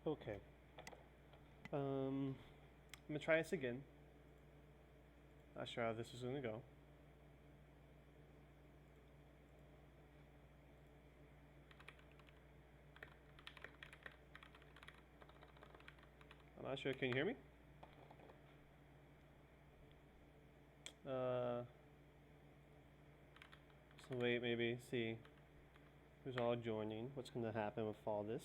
Okay. I'm gonna try this again. Not sure how this is gonna go. I'm not sure. Can you hear me? Uh, so wait, maybe see who's all joining. What's gonna happen with all this?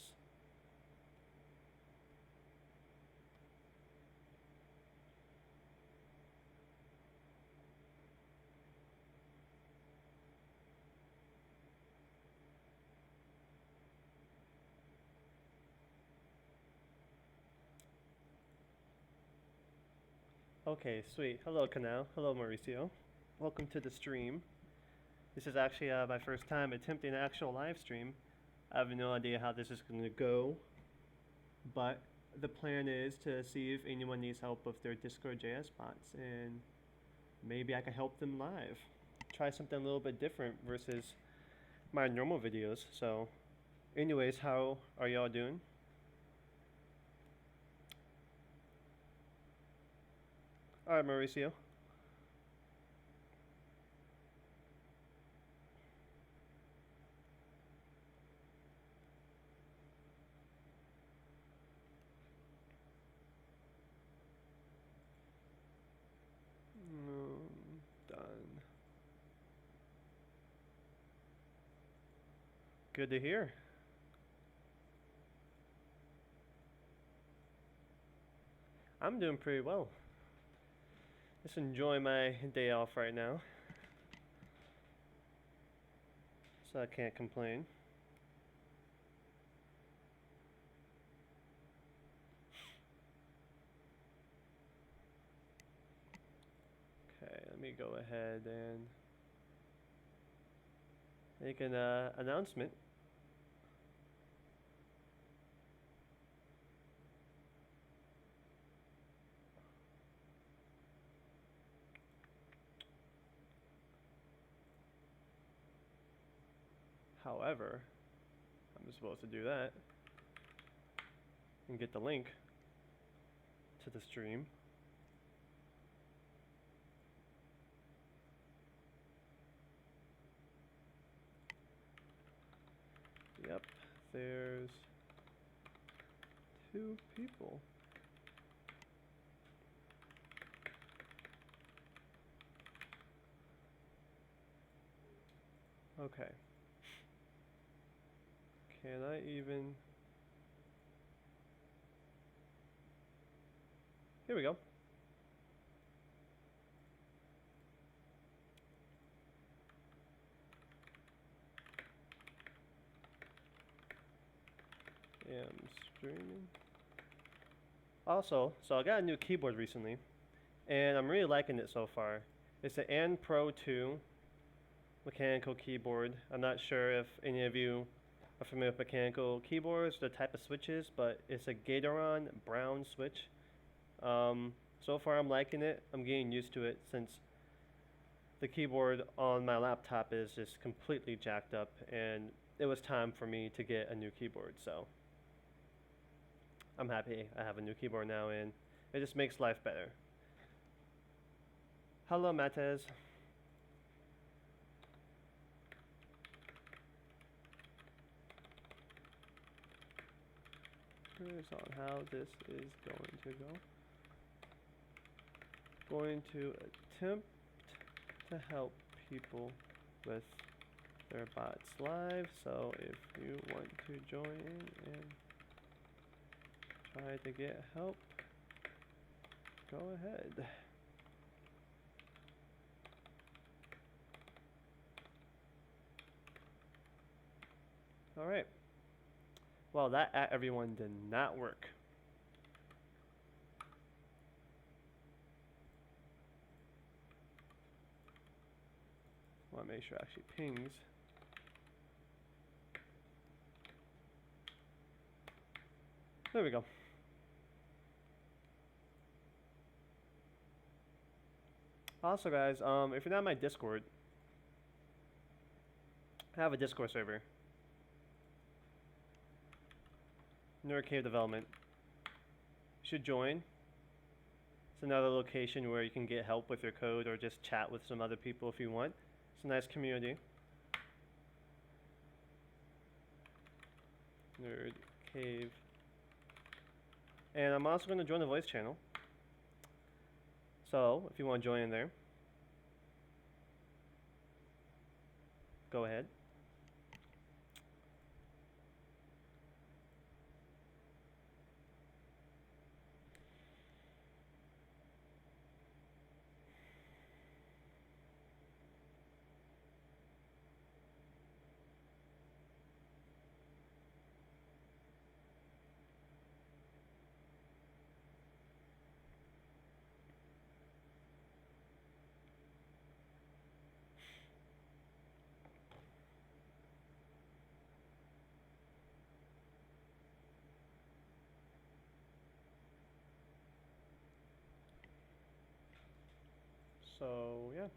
Okay, sweet. Hello, Canal. Hello, Mauricio. Welcome to the stream. This is actually my first time attempting an actual live stream. I have no idea how this is going to go, but the plan is to see if anyone needs help with their Discord JS bots, and maybe I can help them live. Try something a little bit different versus my normal videos. So, anyways, how are y'all doing? All right, Mauricio. Done. Good to hear. I'm doing pretty well. Just enjoying my day off right now, so I can't complain. Okay, let me go ahead and make an announcement. However, I'm supposed to do that and get the link to the stream. Yep, there's 2 people. Okay. Can I even... Here we go. Am streaming. Also, so I got a new keyboard recently, and I'm really liking it so far. It's the AND Pro 2 mechanical keyboard. I'm not sure if any of you are familiar with mechanical keyboards, the type of switches, but it's a Gateron brown switch. So far I'm liking it. I'm getting used to it since the keyboard on my laptop is just completely jacked up, and it was time for me to get a new keyboard. So I'm happy I have a new keyboard now, and it just makes life better. Hello, Matez. Here's on how this is going to go. Going to attempt to help people with their bots live. So if you want to join in and try to get help, go ahead. All right. Well, that at everyone did not work. I want to make sure it actually pings. There we go. Also, guys, if you're not in my Discord, I have a Discord server. Nerd Cave Development. You should join. It's another location where you can get help with your code or just chat with some other people if you want. It's a nice community. Nerd Cave. And I'm also going to join the voice channel. So, if you want to join in there, go ahead. So, yeah.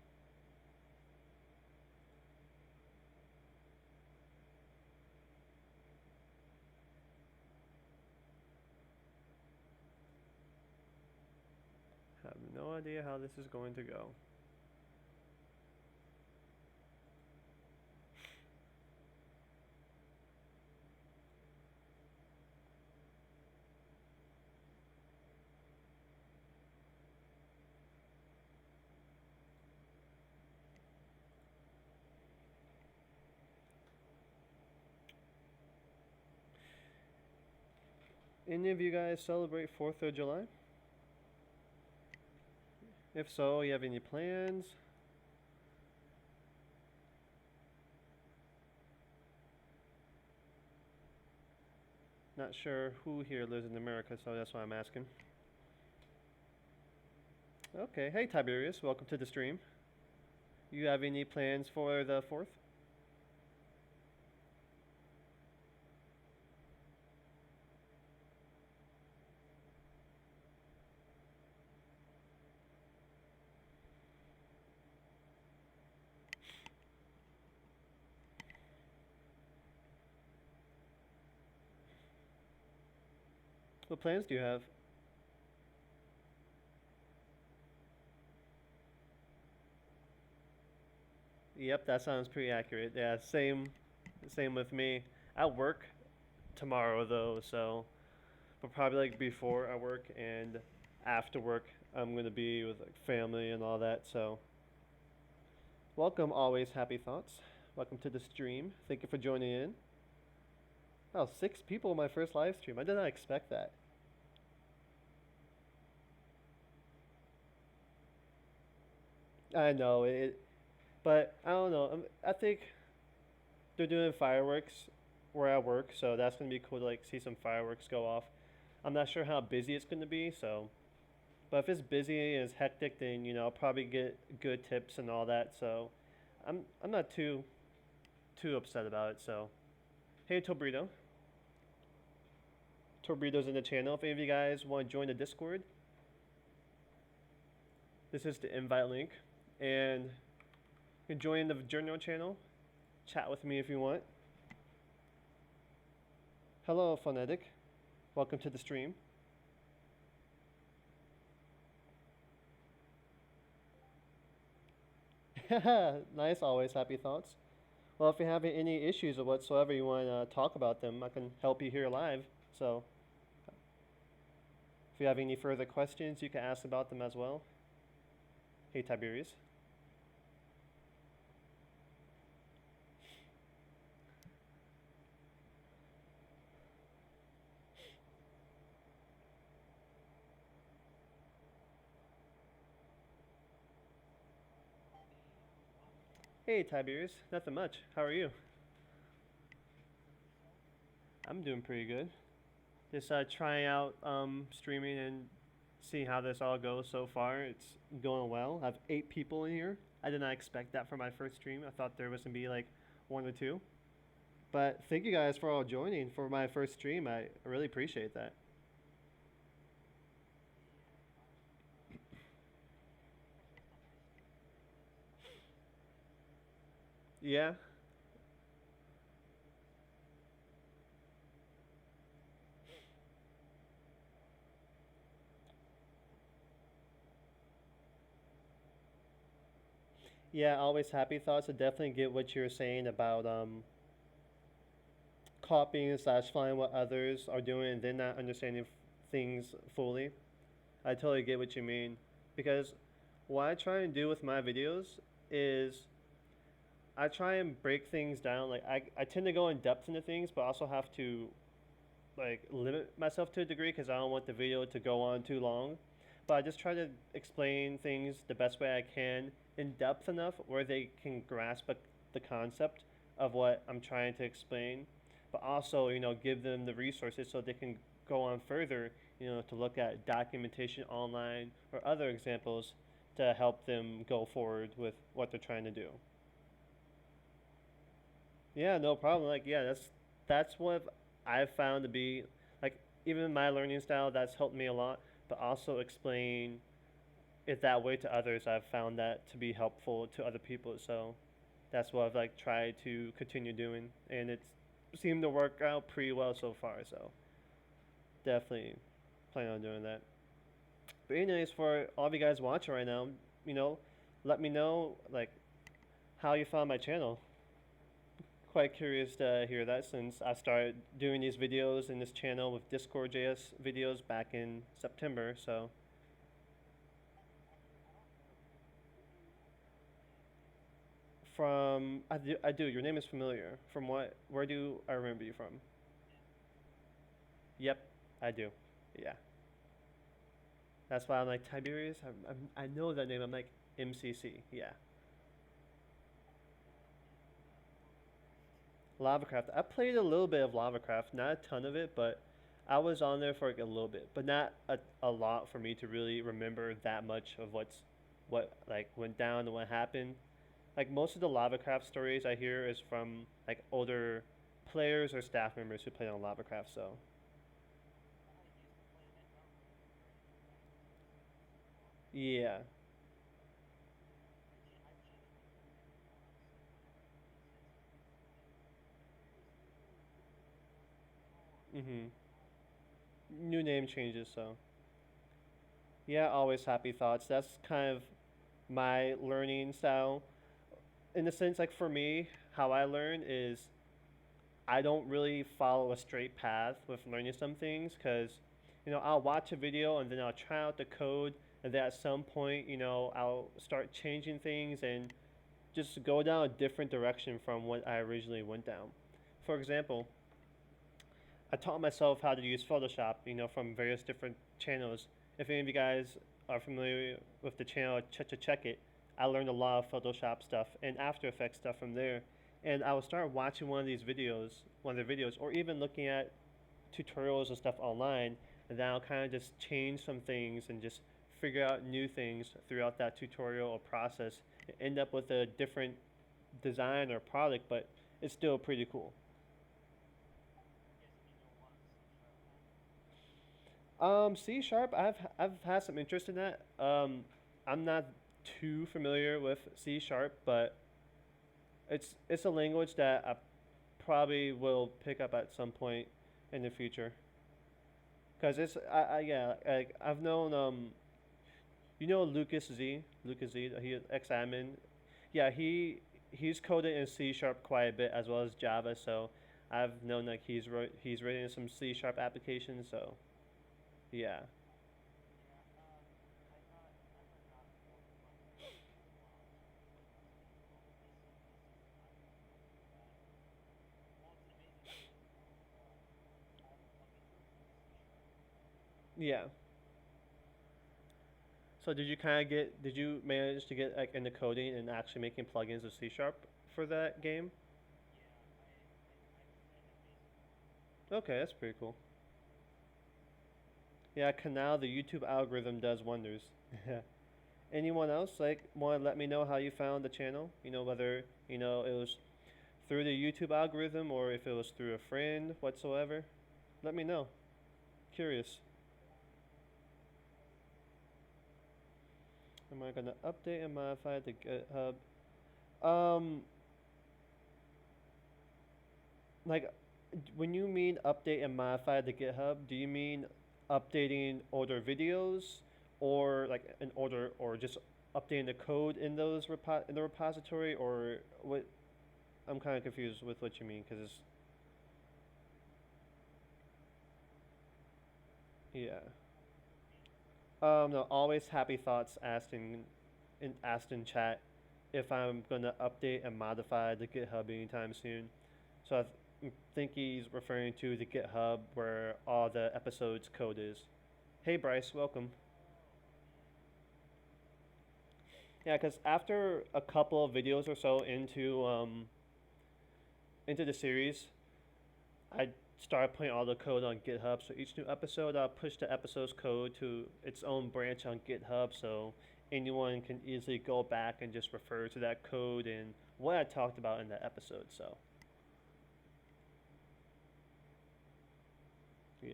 Have no idea how this is going to go. Any of you guys celebrate 4th of July? If so, you have any plans? Not sure who here lives in America, so that's why I'm asking. Okay, hey Tiberius, welcome to the stream. You have any plans for the 4th? What plans do you have? Yep, that sounds pretty accurate. Yeah, same with me. I work tomorrow though, so but probably like before I work and after work I'm gonna be with like family and all that. So welcome, always happy thoughts. Welcome to the stream. Thank you for joining in. Oh, 6 people in my first live stream. I did not expect that. I know it, but I don't know. I think they're doing fireworks where I work, so that's gonna be cool to like see some fireworks go off. I'm not sure how busy it's gonna be, so but if it's busy and it's hectic, then I'll probably get good tips and all that. So I'm not too upset about it. So hey Tobrito, Tobrito's in the channel. If any of you guys want to join the Discord, this is the invite link, and you can join the journal channel. Chat with me if you want. Hello, Phonetic. Welcome to the stream. Nice, always happy thoughts. Well, if you have any issues or whatsoever you want to talk about them, I can help you here live. So if you have any further questions, you can ask about them as well. Hey, Tiberius. Hey, Tiberius. Nothing much. How are you? I'm doing pretty good. Just trying out streaming and seeing how this all goes so far. It's going well. I have 8 people in here. I did not expect that for my first stream. I thought there was gonna be like 1 or 2. But thank you guys for all joining for my first stream. I really appreciate that. Yeah. Yeah, always happy thoughts. I definitely get what you're saying about copying slash following what others are doing and then not understanding things fully. I totally get what you mean because what I try and do with my videos is I try and break things down. Like I tend to go in depth into things, but also have to like limit myself to a degree because I don't want the video to go on too long. But I just try to explain things the best way I can in depth enough where they can grasp the concept of what I'm trying to explain, but also give them the resources so they can go on further, to look at documentation online or other examples to help them go forward with what they're trying to do. Yeah, no problem. Like, yeah, that's what I've found to be like even in my learning style that's helped me a lot, but also explain it that way to others. I've found that to be helpful to other people. So that's what I've like tried to continue doing, and it's seemed to work out pretty well so far. So definitely plan on doing that. But anyways, for all of you guys watching right now, you know, let me know like how you found my channel. Quite curious to hear that since I started doing these videos in this channel with Discord.js videos back in September. So from I do. Your name is familiar. From what? Where do I remember you from? Yep, I do. Yeah, that's why I'm like Tiberius. I know that name. I'm like MCC. Yeah, Lavacraft. I played a little bit of Lavacraft, not a ton of it, but I was on there for like a little bit, but not a lot for me to really remember that much of what like went down and what happened. Like most of the Lavacraft stories I hear is from like older players or staff members who played on Lavacraft. So yeah. Mhm. New name changes. So yeah, always happy thoughts. That's kind of my learning style. In the sense, like for me, how I learn is I don't really follow a straight path with learning some things because, I'll watch a video and then I'll try out the code and then at some point, I'll start changing things and just go down a different direction from what I originally went down. For example, I taught myself how to use Photoshop, from various different channels. If any of you guys are familiar with the channel Check It, I learned a lot of Photoshop stuff and After Effects stuff from there. And I will start watching one of their videos, or even looking at tutorials and stuff online, and then I'll kind of just change some things and just figure out new things throughout that tutorial or process, and end up with a different design or product, but it's still pretty cool. C sharp. I've had some interest in that. I'm not too familiar with C sharp, but it's a language that I probably will pick up at some point in the future. Cause it's I yeah like I've known Lucas Z, he ex admin. Yeah, he's coded in C sharp quite a bit as well as Java. So I've known like he's written some C sharp applications. So yeah. Yeah. So did you manage to get like into coding and actually making plugins of C sharp for that game? Okay, that's pretty cool. Yeah, Canal, the YouTube algorithm does wonders. Anyone else like want to let me know how you found the channel? Whether it was through the YouTube algorithm or if it was through a friend whatsoever. Let me know. Curious. Am I gonna update and modify the GitHub? Um, like when you mean update and modify the GitHub, do you mean updating older videos or like an older or just updating the code in those in the repository, or what? I'm kind of confused with what you mean, because it's yeah. No, always happy thoughts asked in chat if I'm gonna update and modify the GitHub anytime soon. So think he's referring to the GitHub where all the episodes code is. Hey Bryce, welcome. Yeah, because after a couple of videos or so into the series, I started putting all the code on GitHub. So each new episode, I'll push the episode's code to its own branch on GitHub, so anyone can easily go back and just refer to that code and what I talked about in that episode. So yeah.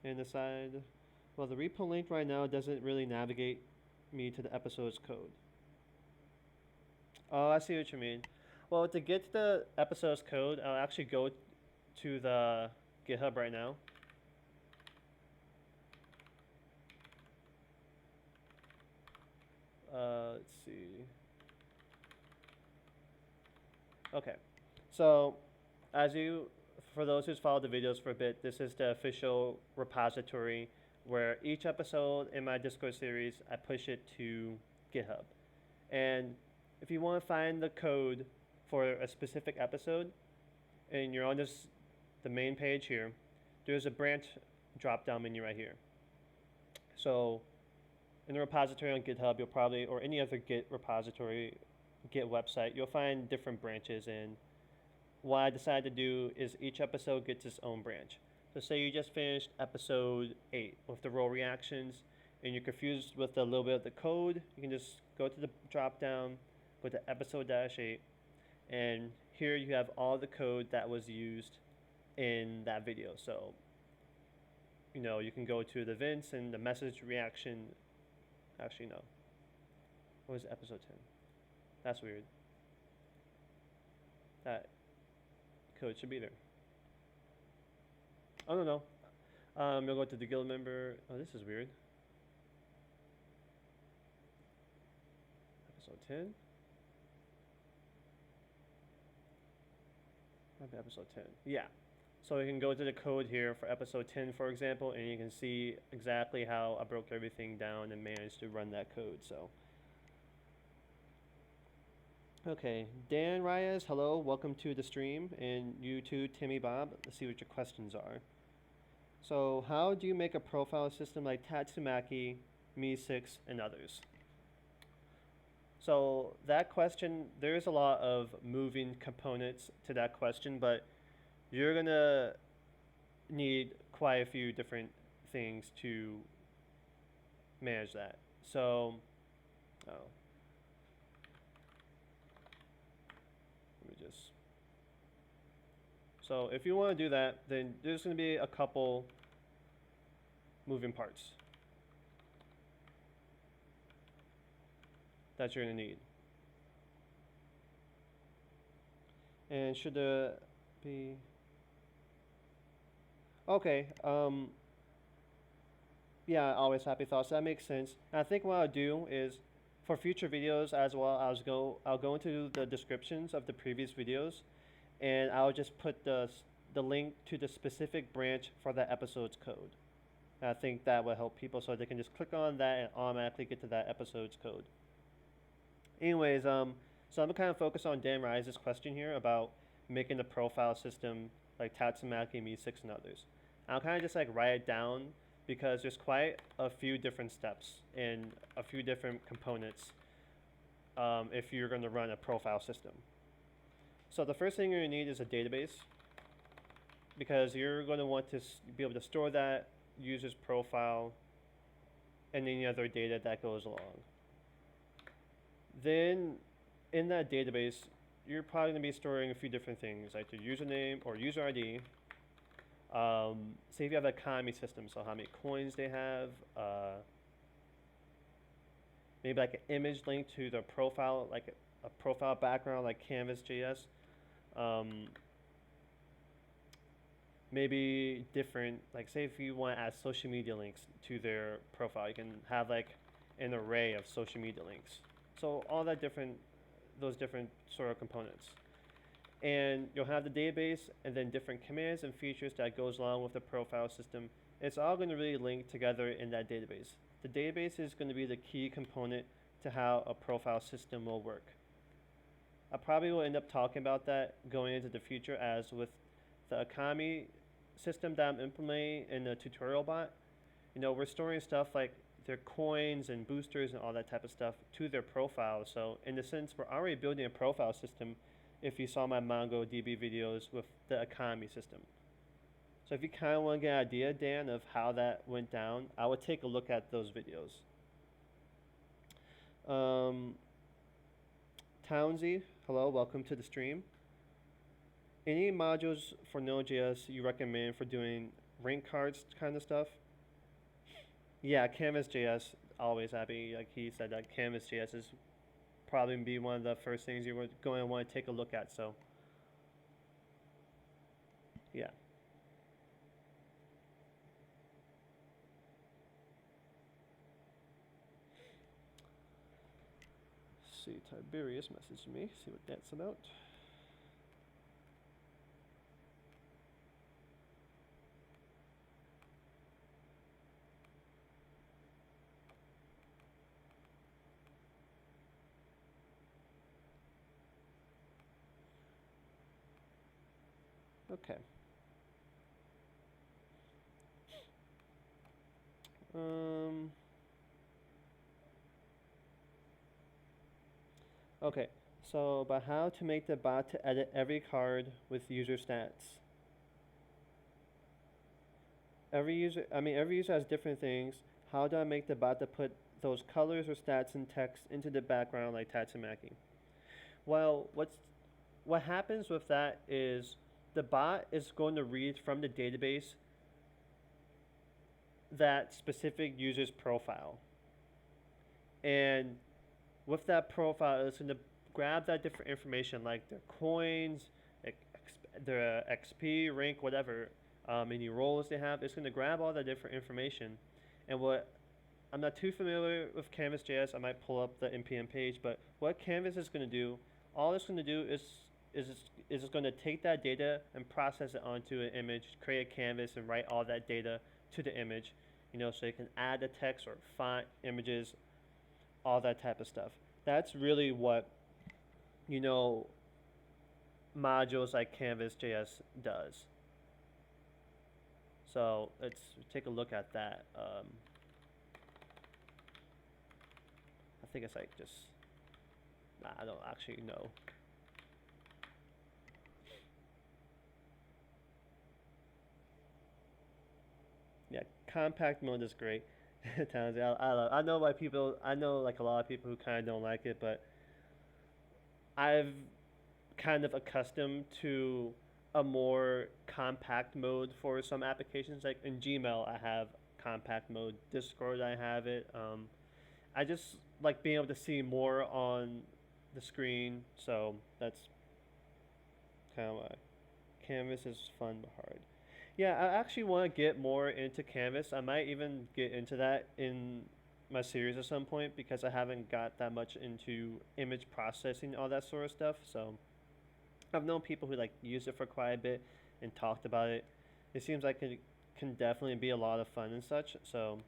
And decide, well, the repo link right now doesn't really navigate me to the episode's code. Oh, I see what you mean. Well, to get to the episode's code, I'll actually go to the GitHub right now. Let's see. Okay, so for those who's followed the videos for a bit, this is the official repository where each episode in my Discord series, I push it to GitHub. And if you want to find the code for a specific episode, and you're on the main page here, there's a branch drop-down menu right here. So in the repository on GitHub, you'll probably, or any other Git repository, Git website, you'll find different branches. And what I decided to do is each episode gets its own branch. So say you just finished episode 8 with the roll reactions, and you're confused with a little bit of the code, you can just go to the drop down, go to episode-8, and here you have all the code that was used in that video. So, you can go to the events and the message reaction. Actually, no. What was episode 10? That's weird. That code should be there. Oh, no. You'll go to the guild member. Oh, this is weird. Episode 10? Maybe episode 10. Yeah. So you can go to the code here for episode 10, for example, and you can see exactly how I broke everything down and managed to run that code. So, okay, Dan Reyes, hello, welcome to the stream, and you too, Timmy Bob. Let's see what your questions are. So, how do you make a profile system like Tatsumaki, Me6, and others? So that question, there's a lot of moving components to that question, but you're gonna need quite a few different things to manage that. So, let me just. So if you want to do that, then there's going to be a couple moving parts that you're going to need. And should there be... Okay, yeah, always happy thoughts. That makes sense. And I think what I'll do is, for future videos as well, I'll go into the descriptions of the previous videos, and I'll just put the link to the specific branch for that episode's code. And I think that will help people, so they can just click on that and automatically get to that episode's code. Anyways, so I'm gonna kind of focus on Dan Rise's question here about making the profile system like Tatsumaki, Me6, and others. I'll kind of just like write it down because there's quite a few different steps and a few different components if you're going to run a profile system. So the first thing you're going to need is a database, because you're going to want to be able to store that user's profile and any other data that goes along. Then in that database, you're probably going to be storing a few different things, like your username or user ID. Say if you have an economy system, so how many coins they have, maybe like an image link to their profile, like a profile background like Canvas.js. maybe different, like say if you want to add social media links to their profile, you can have like an array of social media links. So all that different, those different sort of components. And you'll have the database and then different commands and features that goes along with the profile system. It's all going to really link together in that database. The database is going to be the key component to how a profile system will work. I probably will end up talking about that going into the future, as with the Akami system that I'm implementing in the tutorial bot. You know, we're storing stuff like their coins and boosters and all that type of stuff to their profile. So in a sense, we're already building a profile system if you saw my MongoDB videos with the Akami system. So if you kind of want to get an idea, Dan, of how that went down, I would take a look at those videos. Townsy, hello, welcome to the stream. Any modules for Node.js you recommend for doing rank cards kind of stuff? Yeah, Canvas.js, always happy. Like he said, that Canvas.js is probably be one of the first things you're going to want to take a look at. So, yeah. Let's see, Tiberius messaged me. See what that's about. Okay. Okay, so about how to make the bot to edit every card with user stats. Every user has different things. How do I make the bot to put those colors or stats and text into the background like Tatsumaki? Well, what happens with that is the bot is going to read from the database that specific user's profile. And with that profile, it's going to grab that different information like their coins, their XP, rank, whatever, any roles they have. It's going to grab all that different information. And what I'm not too familiar with Canvas.js, I might pull up the NPM page, but what Canvas is going to do, all it's going to do is it's going to take that data and process it onto an image, create a canvas, and write all that data to the image. You know, so you can add the text or font, images, all that type of stuff. That's really what, you know, modules like Canvas.js does. So let's take a look at that. I think it's like just, I don't actually know. Yeah, compact mode is great. Townsend, I know why people. I know like a lot of people who kind of don't like it, but I've kind of accustomed to a more compact mode for some applications. Like in Gmail, I have compact mode. Discord, I have it. I just like being able to see more on the screen, so that's kind of why. Canvas is fun but hard. Yeah, I actually want to get more into Canvas. I might even get into that in my series at some point because I haven't got that much into image processing, all that sort of stuff. So I've known people who like use it for quite a bit and talked about it. It seems like it can definitely be a lot of fun and such. So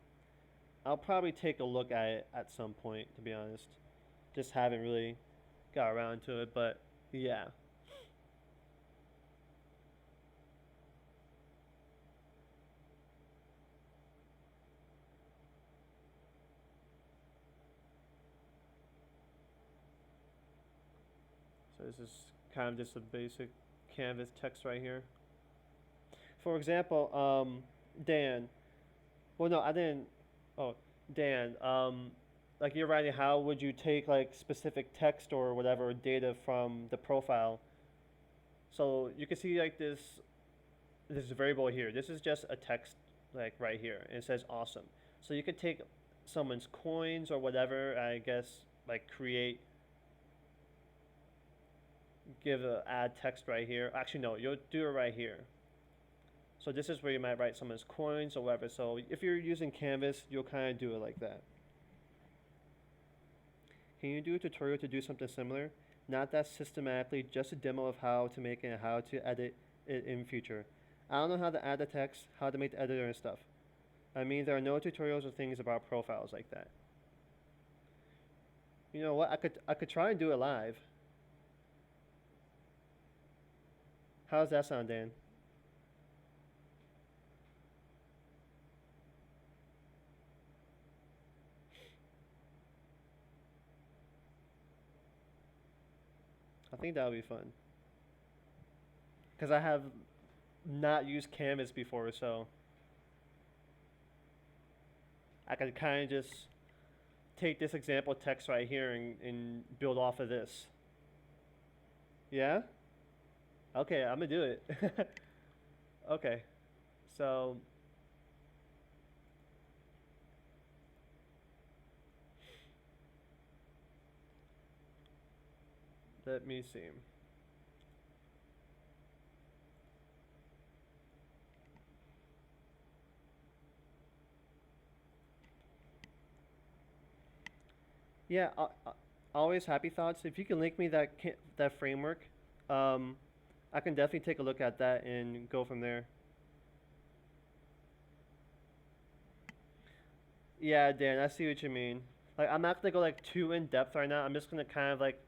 I'll probably take a look at it at some point, to be honest. Just haven't really got around to it, but yeah. So this is kind of just a basic Canvas text right here. For example, Dan. Well, no, I didn't. Oh, Dan. Like you're writing, how would you take like specific text or whatever data from the profile? So you can see like this variable here. This is just a text like right here, and it says awesome. So you could take someone's coins or whatever. I guess like give a add text right here. Actually, no, you'll do it right here. So this is where you might write someone's coins or whatever. So if you're using Canvas, you'll kind of do it like that. Can you do a tutorial to do something similar? Not that systematically, just a demo of how to make it and how to edit it in future. I don't know how to add the text, how to make the editor and stuff. I mean, there are no tutorials or things about profiles like that. You know what? I could try and do it live. How's that sound, Dan? I think that would be fun. Because I have not used Canvas before, so I could kind of just take this example text right here and build off of this. Yeah? Okay, I'm gonna do it. Okay, so let me see. Yeah, always happy thoughts. If you can link me that framework, um, I can definitely take a look at that and go from there. Yeah, Dan, I see what you mean. Like, I'm not gonna go like too in depth right now. I'm just gonna kind of like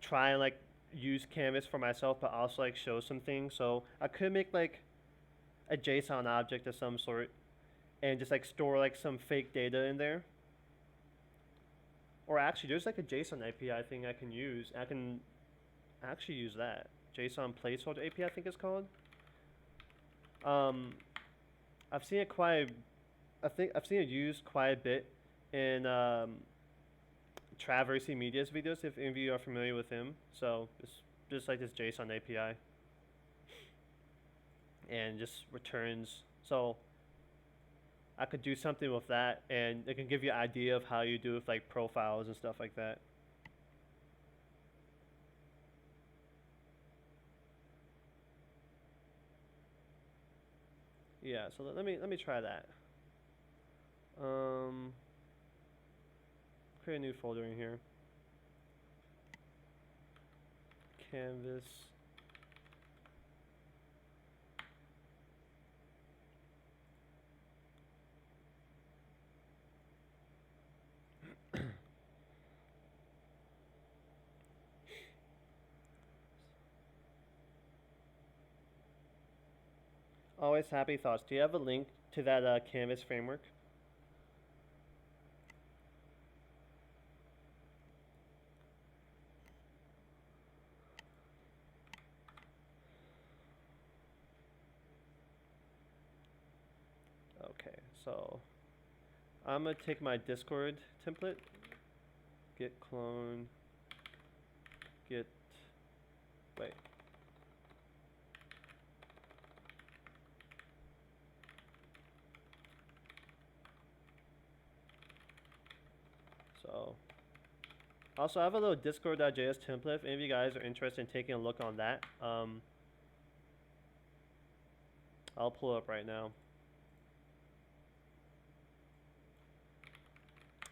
try and like use Canvas for myself, but also like show some things. So I could make like a JSON object of some sort and just like store like some fake data in there. Or actually, there's like a JSON API thing I can use. I can actually use that. JSON placeholder API, I think it's called. Um, I've seen it I think I've seen it used quite a bit in Traversy Media's videos, if any of you are familiar with him. So it's just like this JSON API and just returns. So I could do something with that, and it can give you an idea of how you do with like profiles and stuff like that. Yeah, so let me try that. Um, create a new folder in here. Canvas. Always happy thoughts. Do you have a link to that Canvas framework? Okay, so I'm gonna take my Discord template, git clone, git, wait. So, also I have a little discord.js template if any of you guys are interested in taking a look on that. I'll pull it up right now.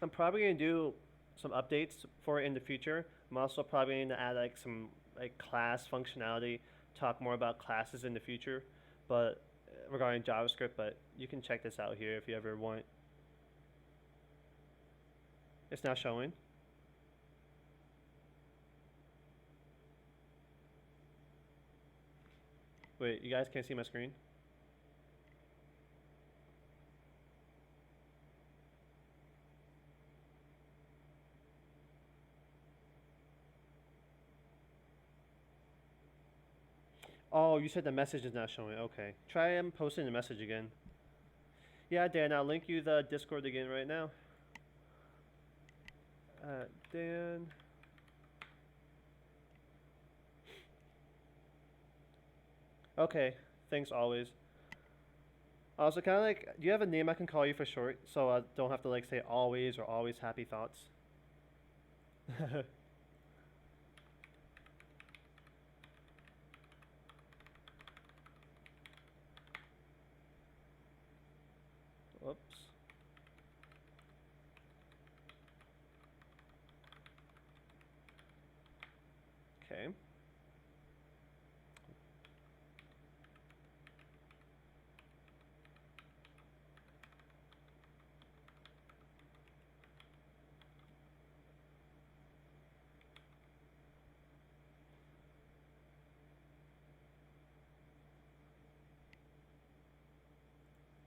I'm probably gonna do some updates for it in the future. I'm also probably going to add like some like class functionality, talk more about classes in the future, but regarding JavaScript. But you can check this out here if you ever want. It's not showing. Wait, you guys can't see my screen? Oh, you said the message is not showing. Okay. Try posting the message again. Yeah, Dan, I'll link you the Discord again right now. Dan. Okay, thanks always. Also, kind of like, do you have a name I can call you for short, so I don't have to like say always or always happy thoughts? Whoops. Okay.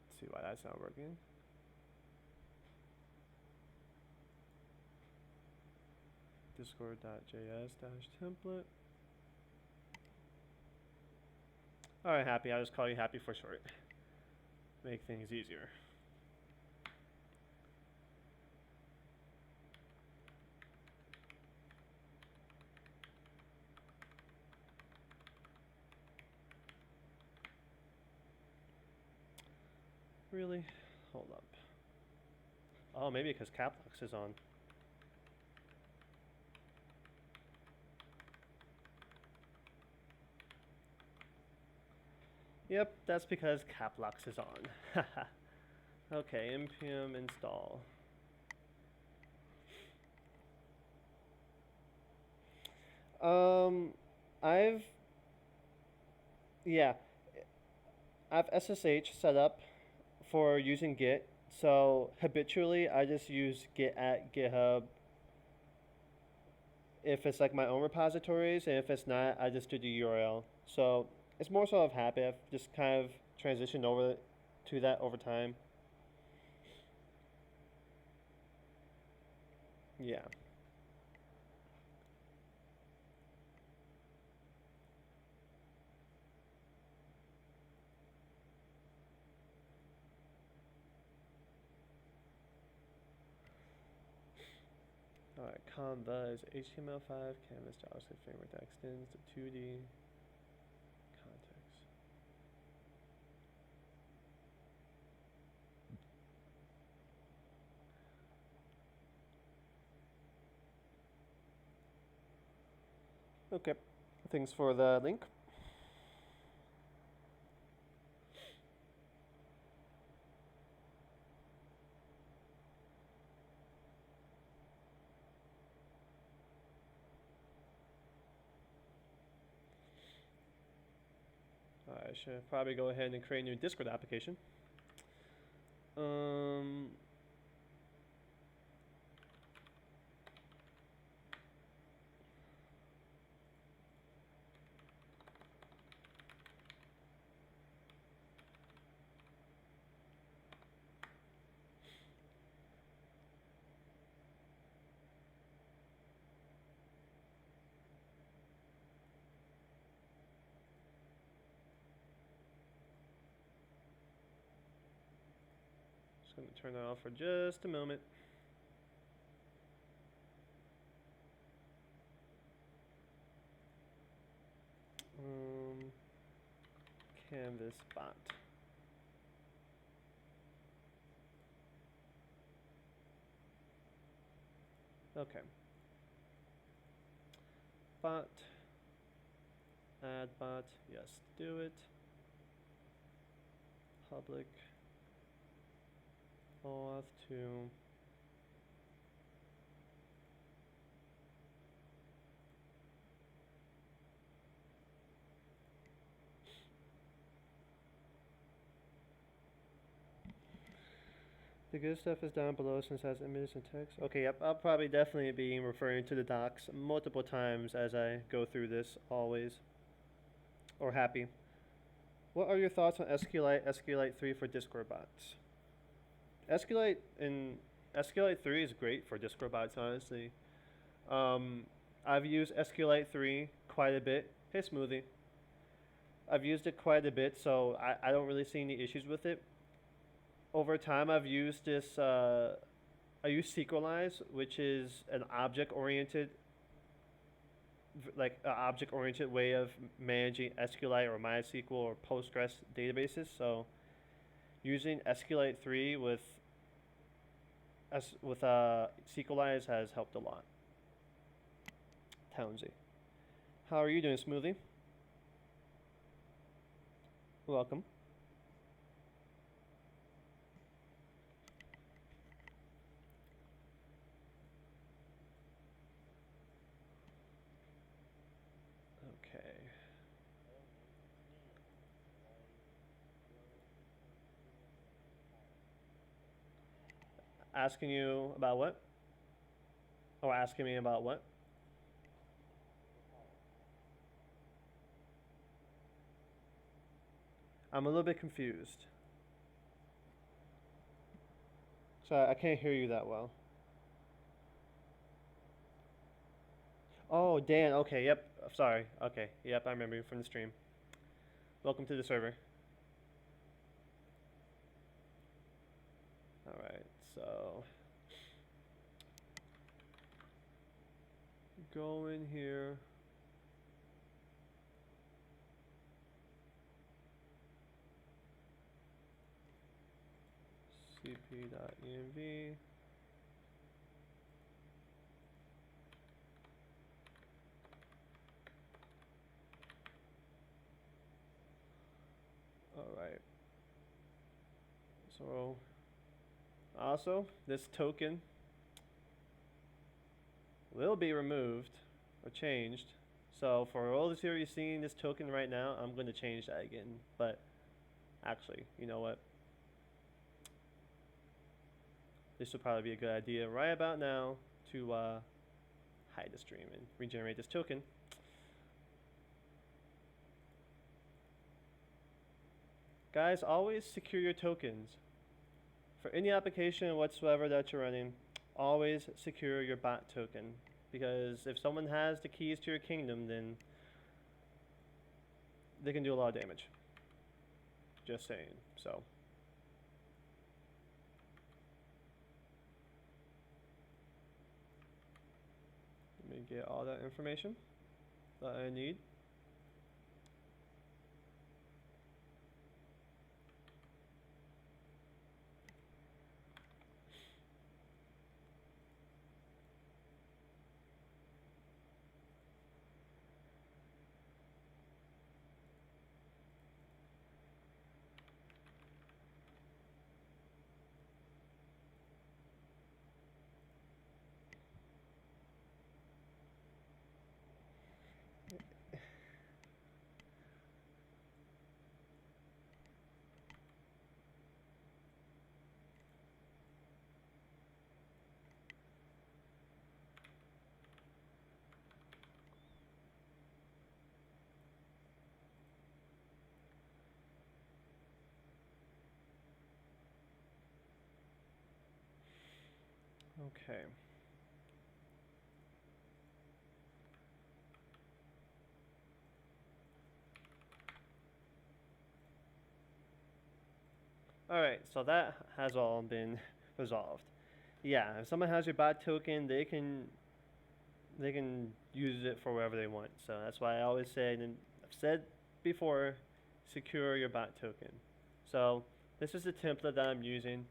Let's see why that's not working. Discord.js-template. Alright, Happy. I'll just call you Happy for short. Make things easier. Really? Hold up. Oh, maybe because Caplux is on. Yep, that's because Caplux is on. Okay, npm install. I've SSH set up for using Git, so habitually I just use Git at GitHub if it's like my own repositories, and if it's not, I just do the URL. So it's more so of habit. I've just kind of transitioned over to that over time. Yeah. Alright, Canva is HTML5, Canvas JavaScript framework that extends to 2D context. Okay, thanks for the link. I should probably go ahead and create a new Discord application. Just going to turn that off for just a moment. Canvas bot. Okay. Bot. Add bot. Yes, do it. Public. Auth to. The good stuff is down below since it has images and text. Okay, yep, I'll probably definitely be referring to the docs multiple times as I go through this, always. Or Happy. What are your thoughts on SQLite, SQLite 3 for Discord bots? SQLite 3 is great for Discord bots, honestly. I've used SQLite 3 quite a bit. Hey, Smoothie. I've used it quite a bit, so I don't really see any issues with it. Over time, I've used this, I use Sequelize, which is an object-oriented, way of managing SQLite or MySQL or Postgres databases. So using SQLite 3 with Sequelize has helped a lot. Townsy. How are you doing, Smoothie? Welcome. Asking you about what? Or asking me about what? I'm a little bit confused. So I can't hear you that well. Oh, Dan. Okay, yep. Sorry. Okay, yep. I remember you from the stream. Welcome to the server. All right. So go in here. cp.env. All right. So also, this token will be removed or changed. So for all the series seeing this token right now, I'm going to change that again. But actually, you know what? This would probably be a good idea right about now to hide the stream and regenerate this token. Guys, always secure your tokens. For any application whatsoever that you're running, always secure your bot token. Because if someone has the keys to your kingdom, then they can do a lot of damage. Just saying. So let me get all that information that I need. Okay. Alright, so that has all been resolved. Yeah, if someone has your bot token, they can use it for wherever they want. So that's why I always say, and I've said before, secure your bot token. So this is the template that I'm using.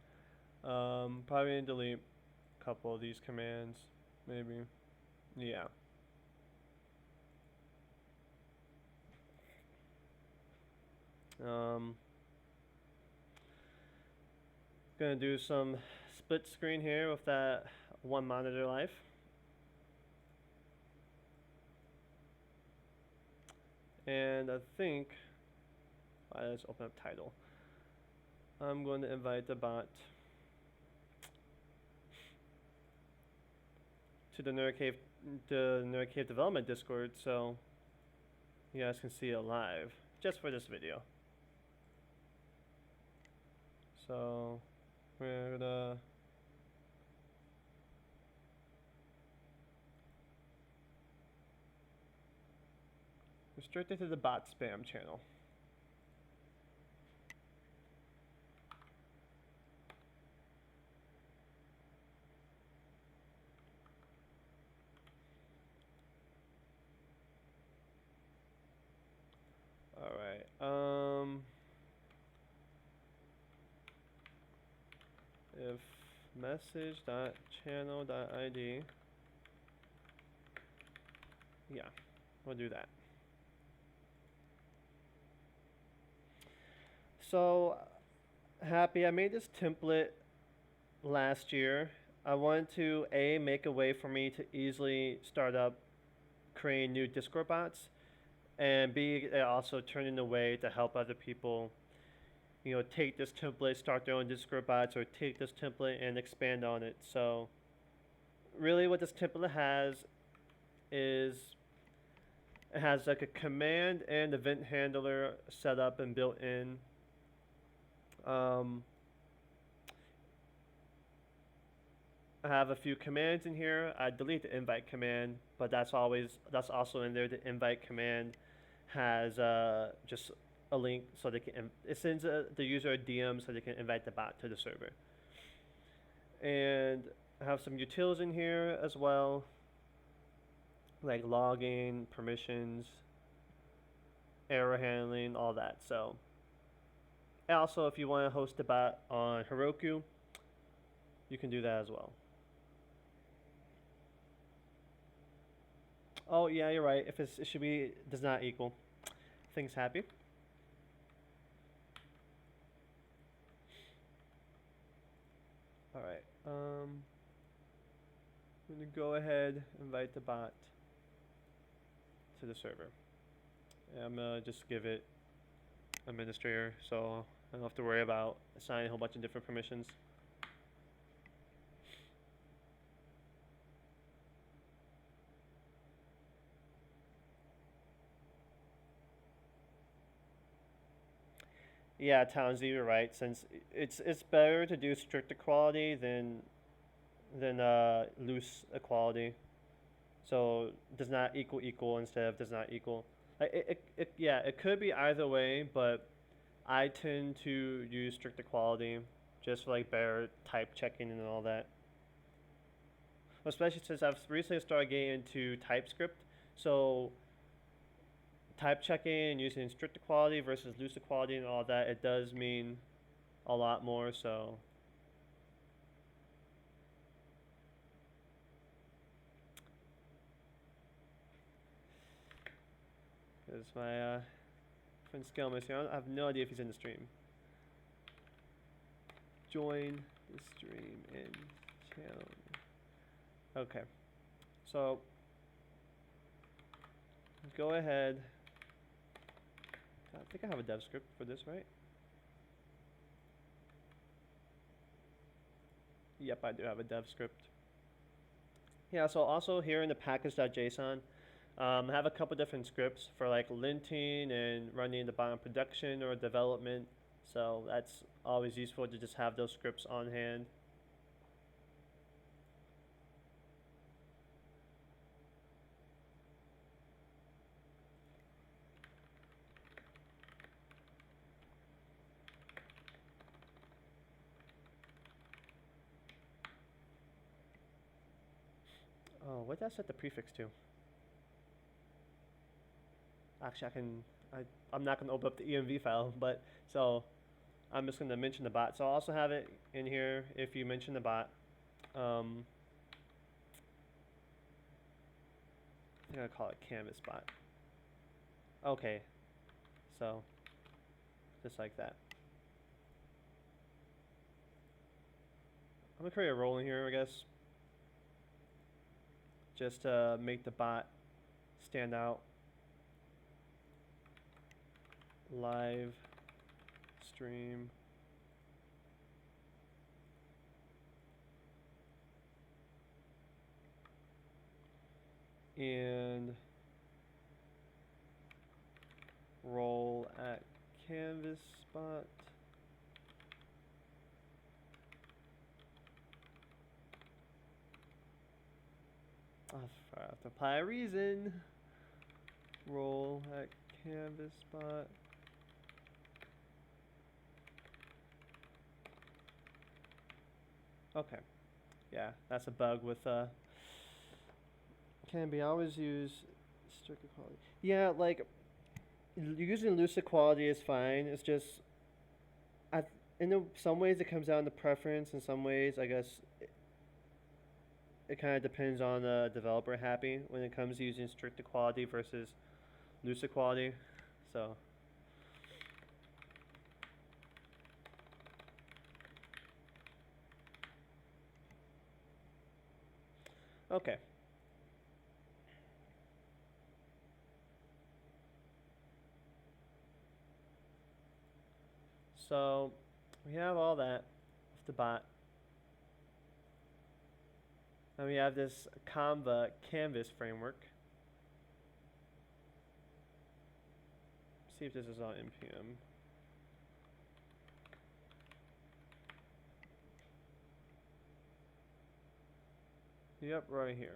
Probably gonna delete a couple of these commands, maybe. Yeah. Gonna do some split screen here with that one monitor life. And I think, let's open up title. I'm going to invite the bot to the Nerd Cave development Discord, so you guys can see it live, just for this video. So we're gonna restrict it to the bot spam channel. All right. If message.channel.id, yeah, we'll do that. So happy I made this template last year. I wanted to make a way for me to easily start up creating new Discord bots, and B, it also turned in a way to help other people take this template, start their own Discord bots, or take this template and expand on it. So really what this template has is it has like a command and event handler set up and built in. I have a few commands in here. I delete the invite command, but that's also in there. The invite command has just a link so they can it sends the user a DM so they can invite the bot to the server. And I have some utils in here as well, like logging, permissions, error handling, all that. So, and also if you want to host a bot on Heroku, you can do that as well. Oh yeah, you're right. If it should be does not equal, things happy. All right. I'm gonna go ahead invite the bot to the server. And I'm gonna just give it administrator, so I don't have to worry about assigning a whole bunch of different permissions. Yeah, Townsy, you're right. Since it's better to do strict equality than loose equality. So does not equal equal instead of does not equal. Yeah, it could be either way, but I tend to use strict equality just for like better type checking and all that. Especially since I've recently started getting into TypeScript, so type checking and using strict equality versus loose equality and all that, it does mean a lot more. So there's my friend Skelmus here. I have no idea if he's in the stream. Join the stream in channel. Okay, so go ahead. I think I have a dev script for this, right? Yep, I do have a dev script. Yeah, so also here in the package.json, I have a couple different scripts for like linting and running the bot in production or development. So that's always useful to just have those scripts on hand. Oh, what did I set the prefix to? Actually, I'm not gonna open up the env file, but so I'm just gonna mention the bot. So I'll also have it in here if you mention the bot. I think I'll call it canvas bot. Okay, so just like that. I'm gonna create a role in here, I guess, just to make the bot stand out. Live stream and role at canvas bot. I have to apply a reason. Role at canvas bot. Okay. Yeah, that's a bug with can be always use strict equality. Yeah, like using loose equality is fine. It's just some ways it comes down to preference. In some ways, I guess it kind of depends on the developer happy when it comes to using strict equality versus loose equality. So. Okay. So we have all that with the bot. And we have this Canva canvas framework. See if this is on npm. Yep, right here.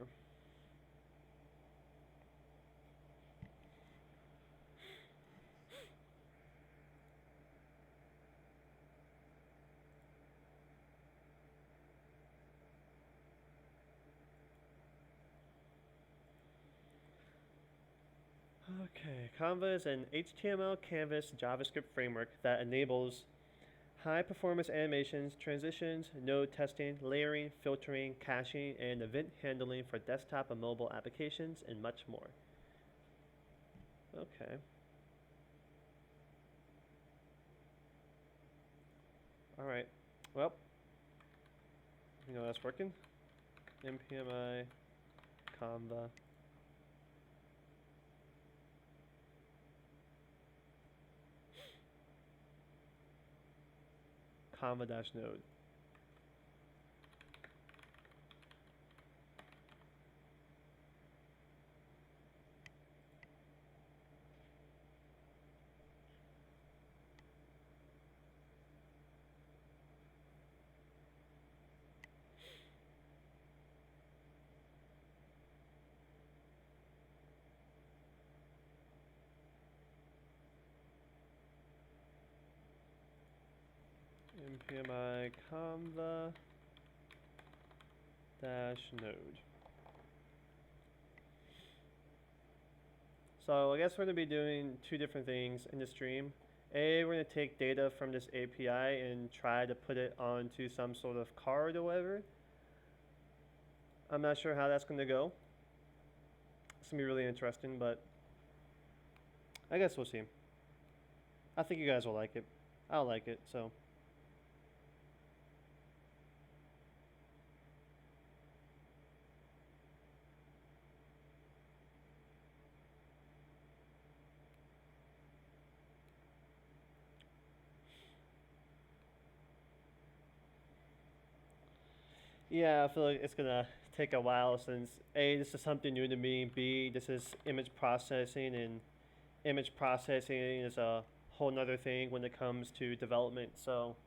Okay, Canva is an HTML canvas JavaScript framework that enables high performance animations, transitions, node testing, layering, filtering, caching, and event handling for desktop and mobile applications, and much more. Okay. Alright. Well, you know that's working. npmi Canva. Canva-node. npmi Canva -node. So I guess we're going to be doing two different things in the stream. We're going to take data from this API and try to put it onto some sort of card or whatever. I'm not sure how that's going to go. It's going to be really interesting, but I guess we'll see. I think you guys will like it. I'll like it, so. Yeah, I feel like it's gonna take a while since A, this is something new to me, B, this is image processing, and image processing is a whole nother thing when it comes to development, so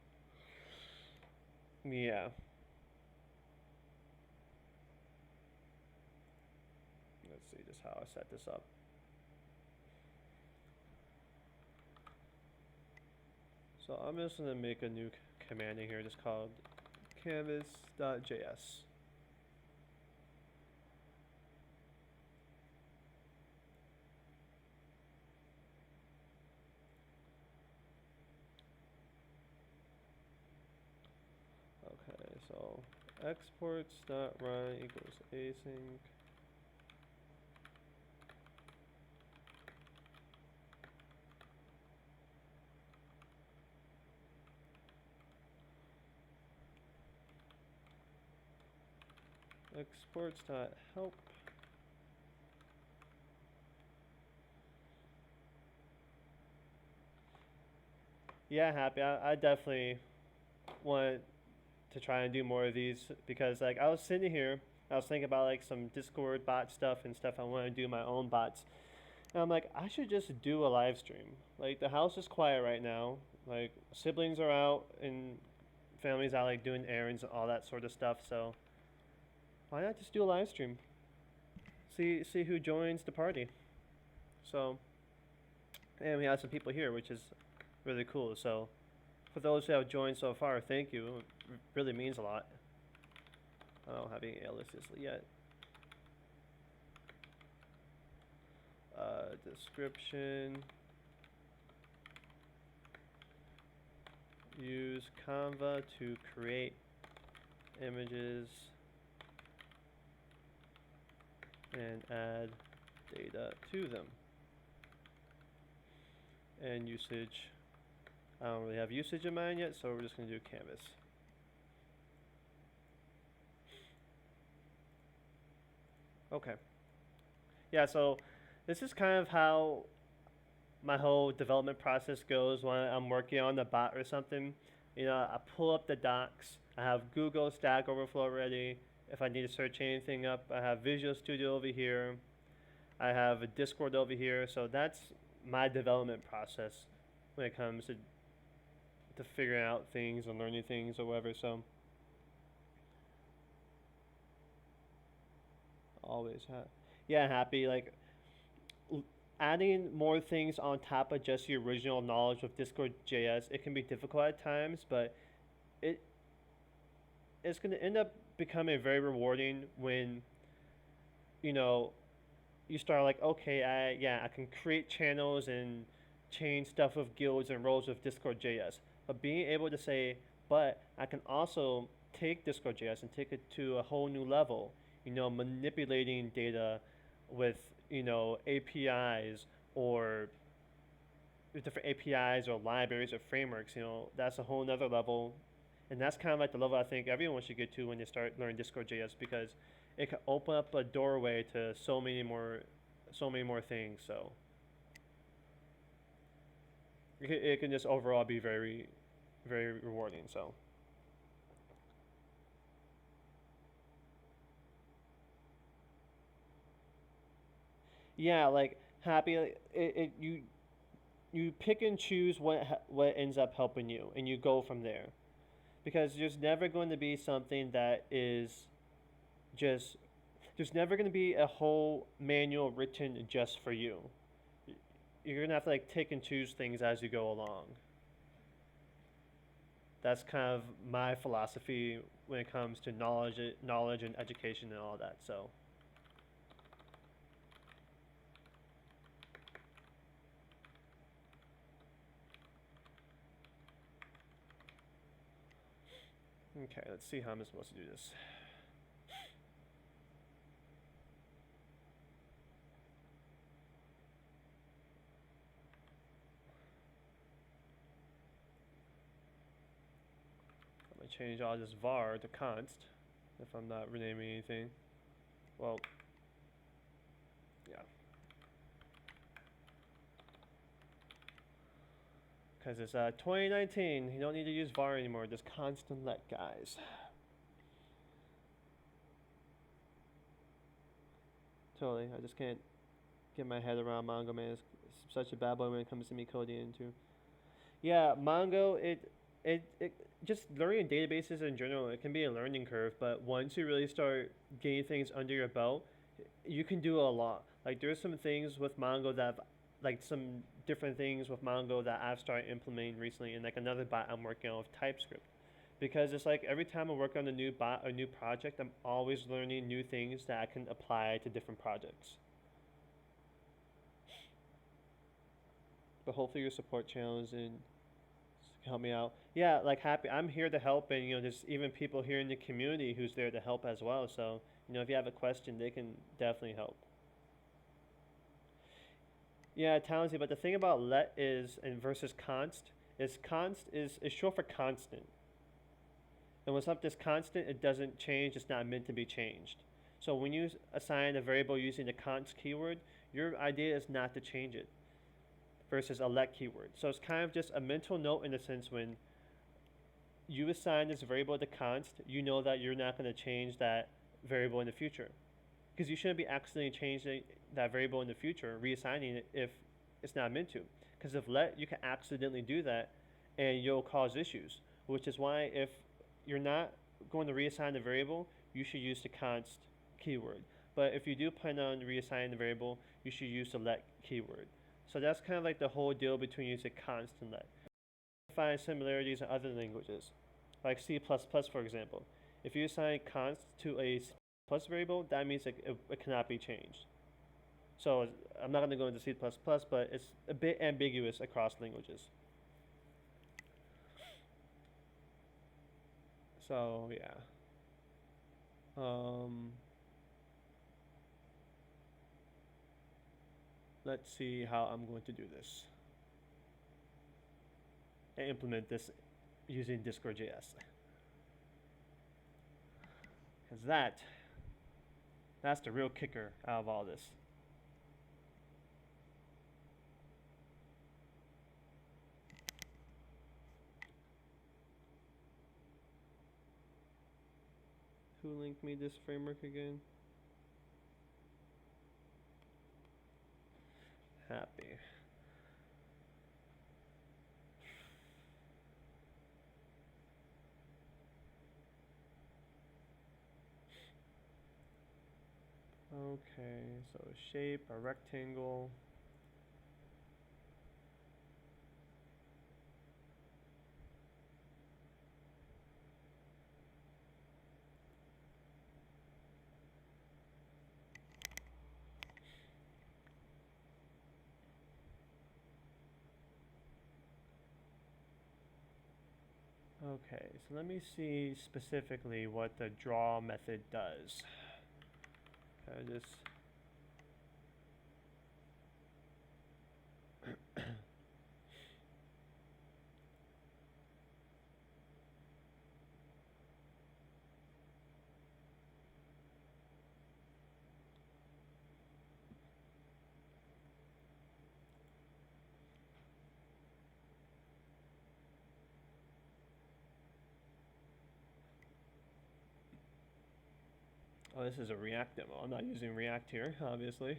yeah. Let's see just how I set this up. So I'm just gonna make a new command in here just called canvas.js. Okay, so exports.run equals async. Exports.help. Yeah, happy. I definitely want to try and do more of these because like I was sitting here, I was thinking about like some Discord bot stuff and stuff. I want to do my own bots, and I'm like, I should just do a live stream. Like the house is quiet right now. Like siblings are out and families out like doing errands and all that sort of stuff. So why not just do a live stream? See who joins the party. So, and we have some people here, which is really cool. So, for those who have joined so far, thank you. It really means a lot. I don't have any aliases yet. Description. Use Canva to create images and add data to them. And usage. I don't really have usage in mind yet, so we're just going to do canvas. Okay. Yeah, so this is kind of how my whole development process goes when I'm working on the bot or something. I pull up the docs. I have Google Stack Overflow ready. If I need to search anything up, I have Visual Studio over here. I have a Discord over here. So that's my development process when it comes to figuring out things and learning things or whatever. So always happy. Like adding more things on top of just your original knowledge of Discord JS, it can be difficult at times, but it it's going to end up becoming very rewarding when you know you start like, okay, I can create channels and change stuff with guilds and roles with Discord JS. But being able to say, but I can also take Discord JS and take it to a whole new level, manipulating data with, APIs or different APIs or libraries or frameworks, that's a whole nother level. And that's kind of like the level I think everyone should get to when they start learning Discord JS, because it can open up a doorway to so many more things. So it can just overall be very, very rewarding. So yeah, like happy. You pick and choose what ends up helping you, and you go from there, because there's never going to be something that is just there's never going to be a whole manual written just for you. You're going to have to like take and choose things as you go along. That's kind of my philosophy when it comes to knowledge and education and all that. So okay, let's see how I'm supposed to do this. I'm gonna change all this var to const if I'm not renaming anything. Well, yeah, because it's 2019. You don't need to use var anymore. Just constant let, guys. Totally. I just can't get my head around Mongo, man. It's such a bad boy when it comes to me coding into. Yeah, Mongo, it just learning databases in general, it can be a learning curve, but once you really start getting things under your belt, you can do a lot. Like there's some things with Mongo like some different things with Mongo that I've started implementing recently, and like another bot I'm working on with TypeScript. Because it's like every time I work on a new bot or new project, I'm always learning new things that I can apply to different projects. But hopefully your support channels and help me out. Yeah, like happy. I'm here to help, and there's even people here in the community who's there to help as well. So if you have a question, they can definitely help. Yeah, talented. But the thing about let is and versus const is short for constant. And when something's constant, it doesn't change. It's not meant to be changed. So when you assign a variable using the const keyword, your idea is not to change it versus a let keyword. So it's kind of just a mental note in a sense when you assign this variable to const, you know that you're not going to change that variable in the future. Because you shouldn't be accidentally changing that variable in the future, reassigning it if it's not meant to. Because if let, you can accidentally do that and you'll cause issues, which is why if you're not going to reassign the variable, you should use the const keyword. But if you do plan on reassigning the variable, you should use the let keyword. So that's kind of like the whole deal between using const and let. Find similarities in other languages, like C++, for example. If you assign const to a C++ variable, that means it cannot be changed. So I'm not going to go into C++, but it's a bit ambiguous across languages. So yeah. Let's see how I'm going to do this and implement this using Discord.js. Because that's the real kicker out of all this. who linked me this framework again? Happy. Okay, so shape, a rectangle. Okay, so let me see specifically what the draw method does. I just oh, this is a React demo. I'm not using React here, obviously.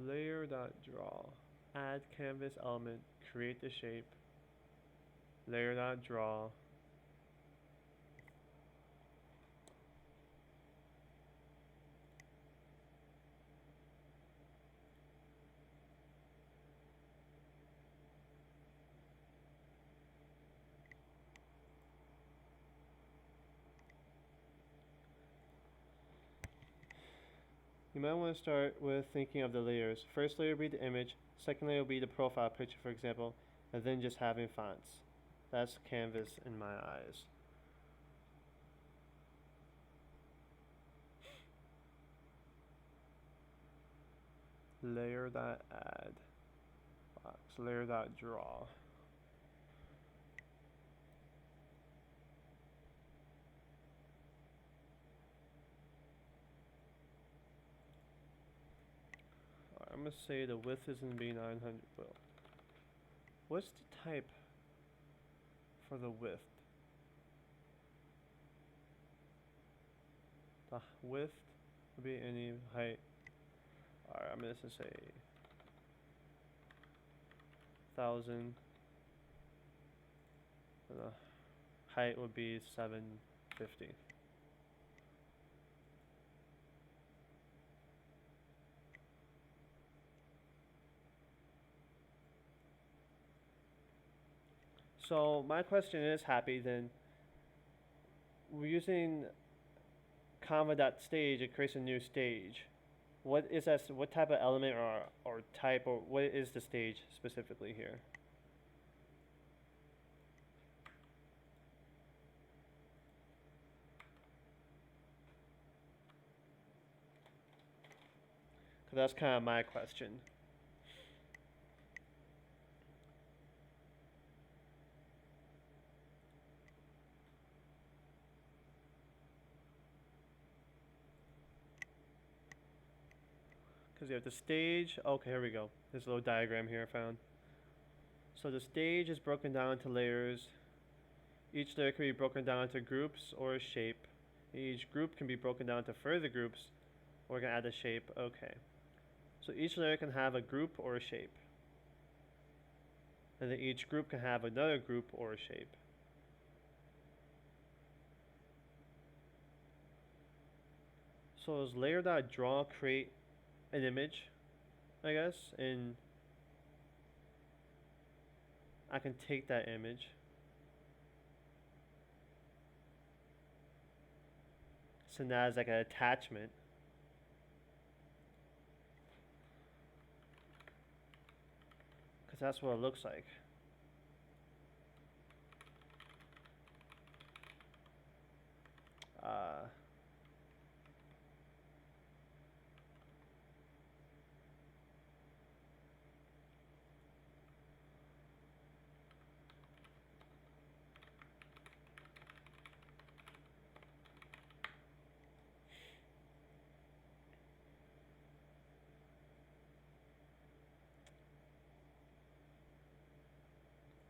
Layer.draw. Add canvas element, create the shape. Layer.draw. You might want to start with thinking of the layers. First layer will be the image, second layer will be the profile picture, for example, and then just having fonts. That's canvas in my eyes. Layer.add box, layer.draw. I'm gonna say the width is gonna be 900. Well, what's the type for the width? The width would be any height. Alright, I'm gonna say 1000. And the height would be 750. So my question is, Happy, then we're using Canva.stage, it creates a new stage. What is that? What type of element or type, or what is the stage specifically here? Because that's kind of my question. Because you have the stage. Okay, here we go. There's a little diagram here I found. So the stage is broken down into layers. Each layer can be broken down into groups or a shape. Each group can be broken down into further groups, or we can add a shape. Okay. So each layer can have a group or a shape. And then each group can have another group or a shape. So does layer.draw create an image, I guess, and I can take that image, so now it's like an attachment. that's what it looks like.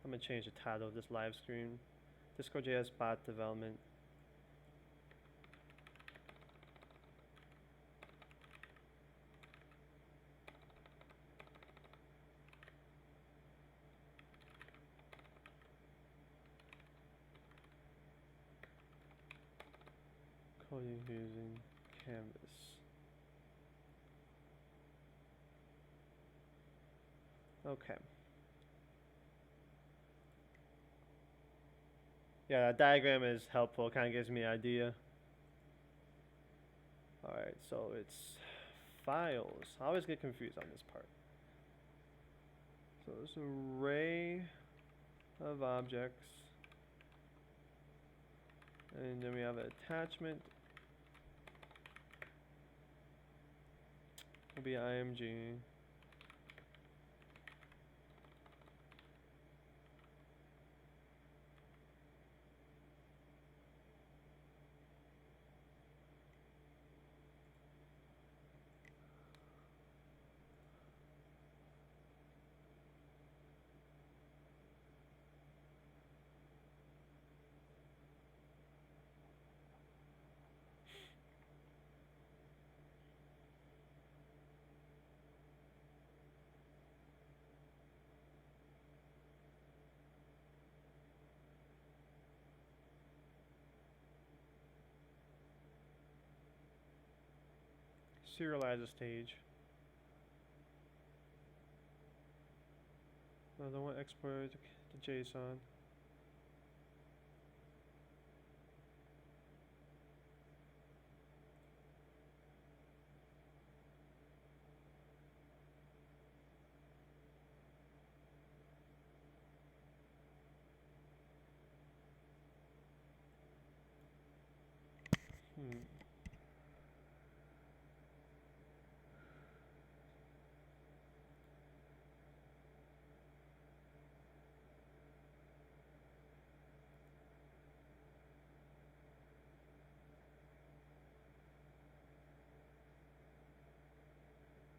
I'm gonna change the title of this live stream. Discord.js bot development. Coding using Canvas. Okay. Yeah, that diagram is helpful. Kind of gives me an idea. Alright, so it's files. I always get confused on this part. So there's an array of objects. And then we have an attachment. Will be img. Serialize a stage. No, I don't want to export to JSON.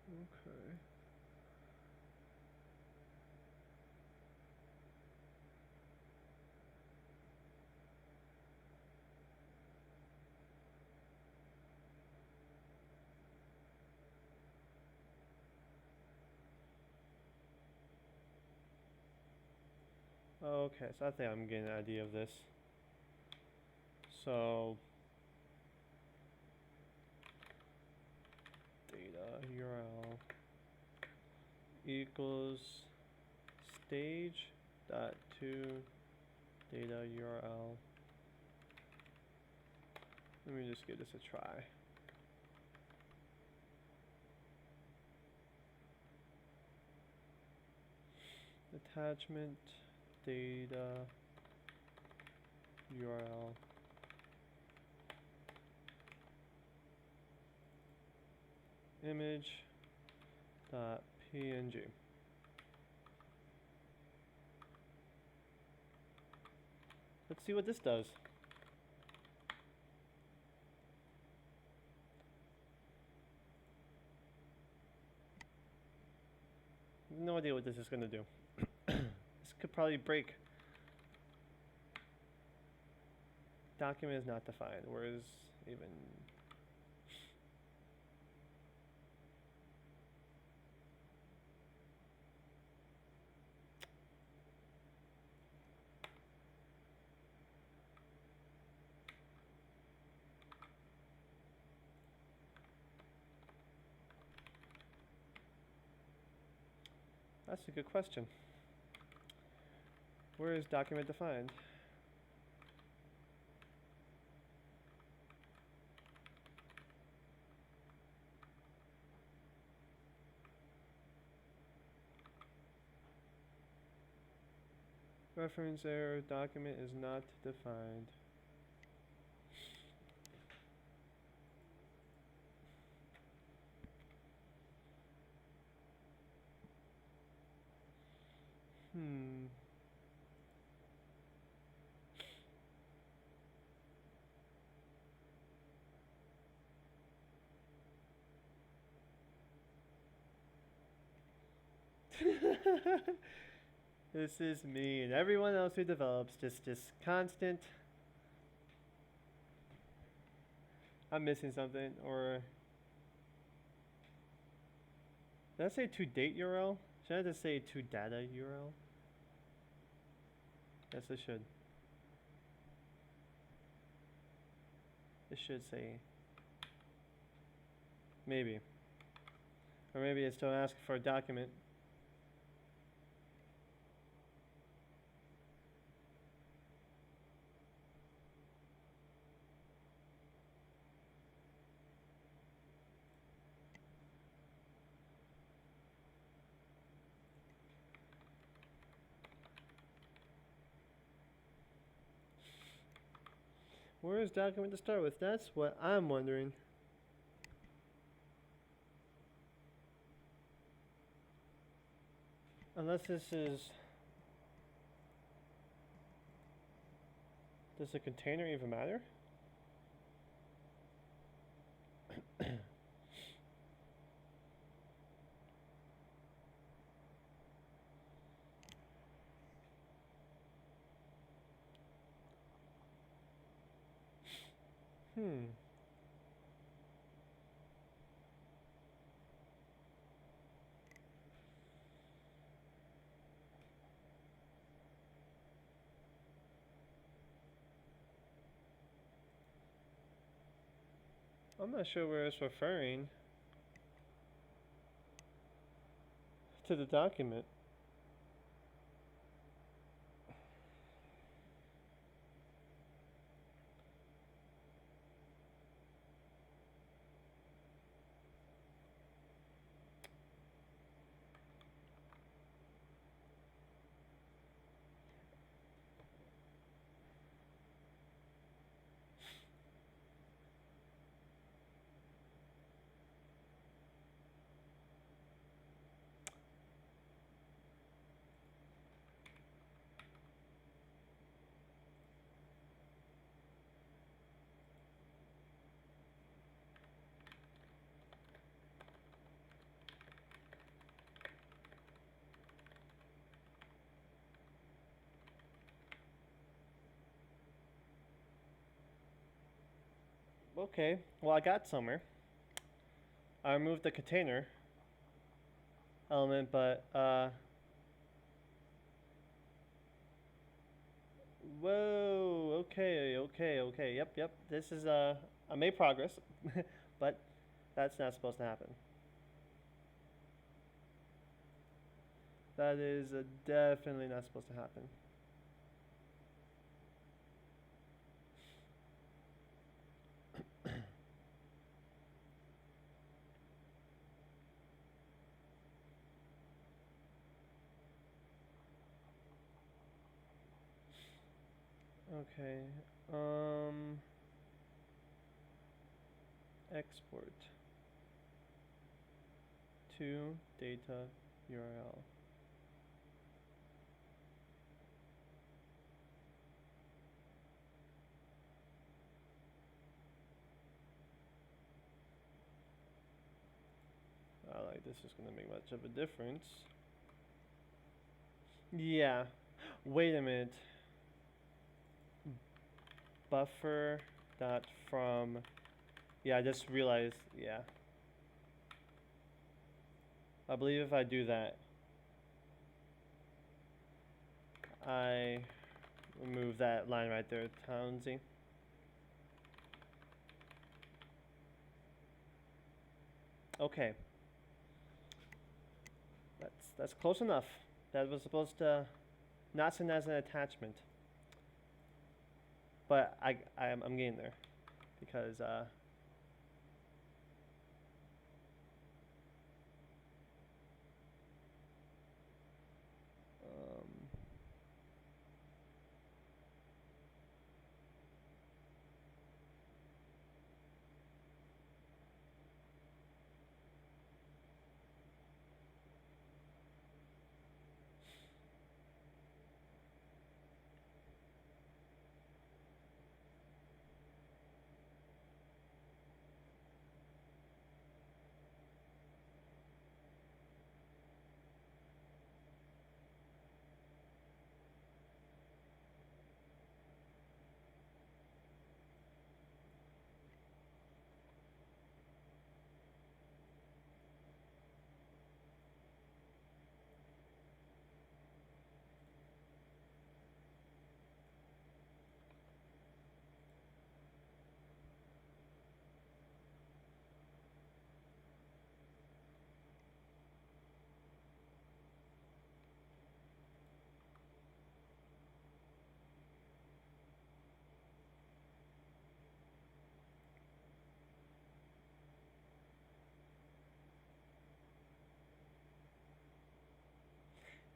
Okay. Okay, so I think I'm getting an idea of this. So data URL equals stage dot to data URL. Let me just give this a try. Attachment data URL image dot png. Let's see what this does. No idea what this is going to do. This could probably break. Document is not defined. Where is even... That's a good question. Where is document defined? Reference error, document is not defined. Hmm. This is me and everyone else who develops just constant. I'm missing something, or did I say to date URL? Should I just say to data URL? Yes, I should. It should say maybe, or maybe it's still asking for a document. Where is document to start with? That's what I'm wondering. Unless this is... Does the container even matter? Hmm. I'm not sure where it's referring to the document. Okay, well I got somewhere. I removed the container element, but whoa, okay, yep. This is I made progress, but that's not supposed to happen. That is definitely not supposed to happen. Okay, export to data URL. I like this is gonna make much of a difference. Yeah. Wait a minute. Buffer dot from. Yeah, I just realized. Yeah. I believe if I do that, I remove that line right there, Townsy. Okay. That's close enough. That was supposed to not send as an attachment. But I'm getting there because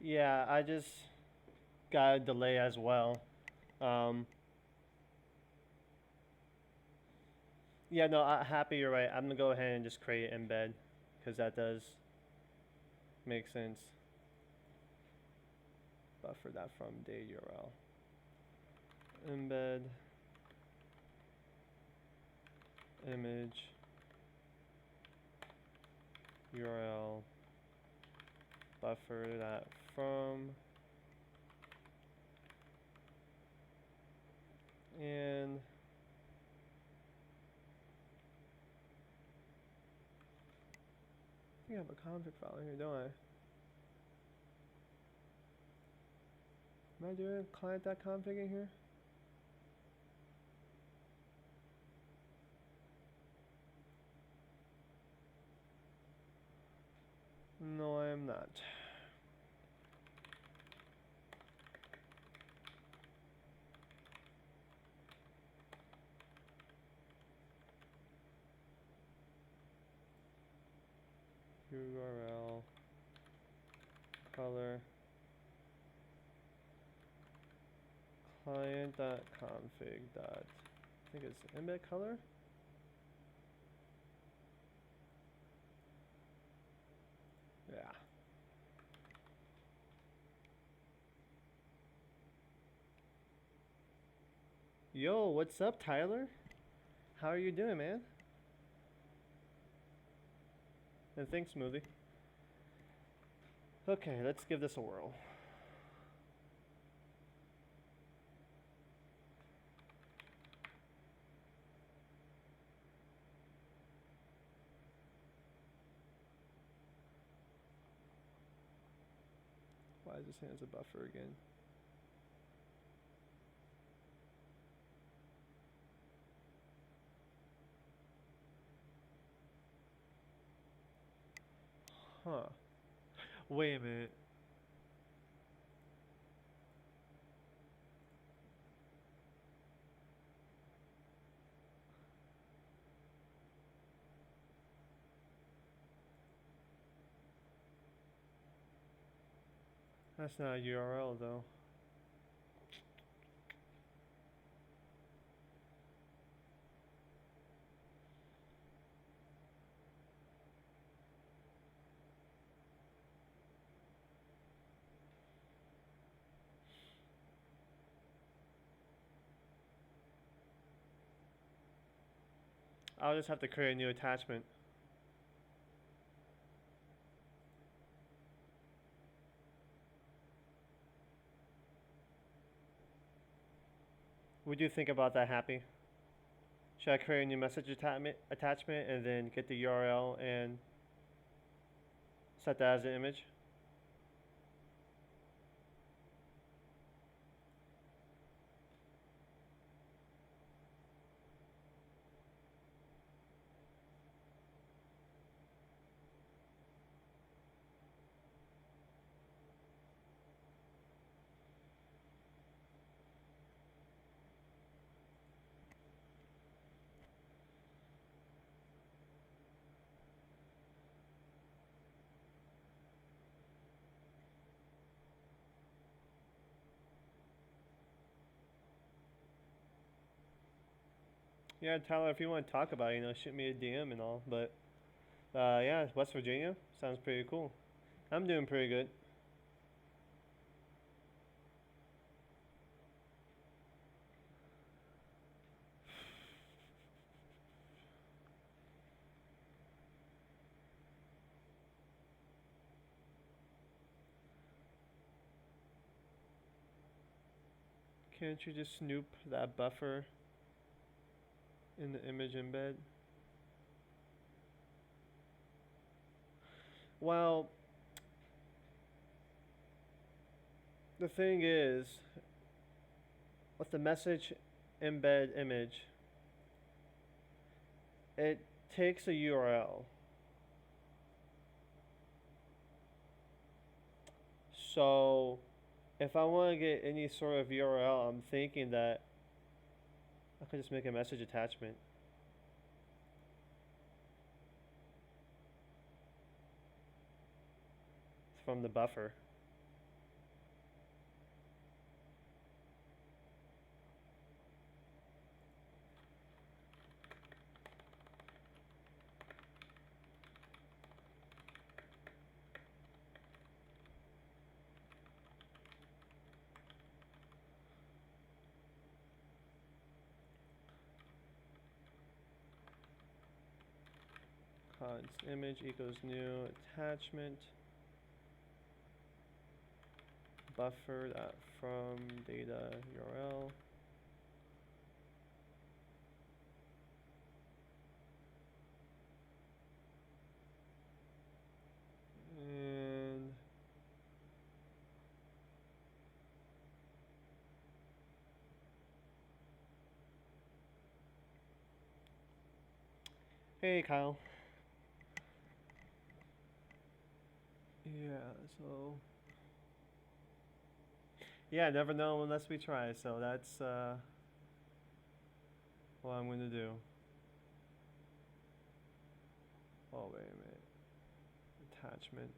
Yeah, I just got a delay as well. Um, yeah, no, happy you're right. I'm gonna go ahead and just create embed because that does make sense. Buffer that from data URL. Embed image URL. Buffer that from. And I think I have a config file in here, don't I? Am I doing client.config in here? No, I am not. URL color client.config dot, I think it's embed color. Yeah. Yo, what's up, Tyler? How are you doing, man? And thanks, Smoothie. Okay, let's give this a whirl. Why is this saying it's a buffer again? Huh. Wait a minute. That's not a URL though. I'll just have to create a new attachment. What do you think about that, Happy? Should I create a new message attachment and then get the URL and set that as an image? Yeah, Tyler, if you want to talk about it, shoot me a DM and all. But yeah, West Virginia sounds pretty cool. I'm doing pretty good. Can't you just snoop that buffer in the image embed? Well, the thing is, with the message embed image, it takes a URL. So if I want to get any sort of URL, I'm thinking that I could just make a message attachment. From the buffer. const image equals new attachment buffer dot from data URL. And hey, Kyle. Yeah, so yeah, never know unless we try. So that's what I'm gonna do. Oh, wait a minute. Attachment.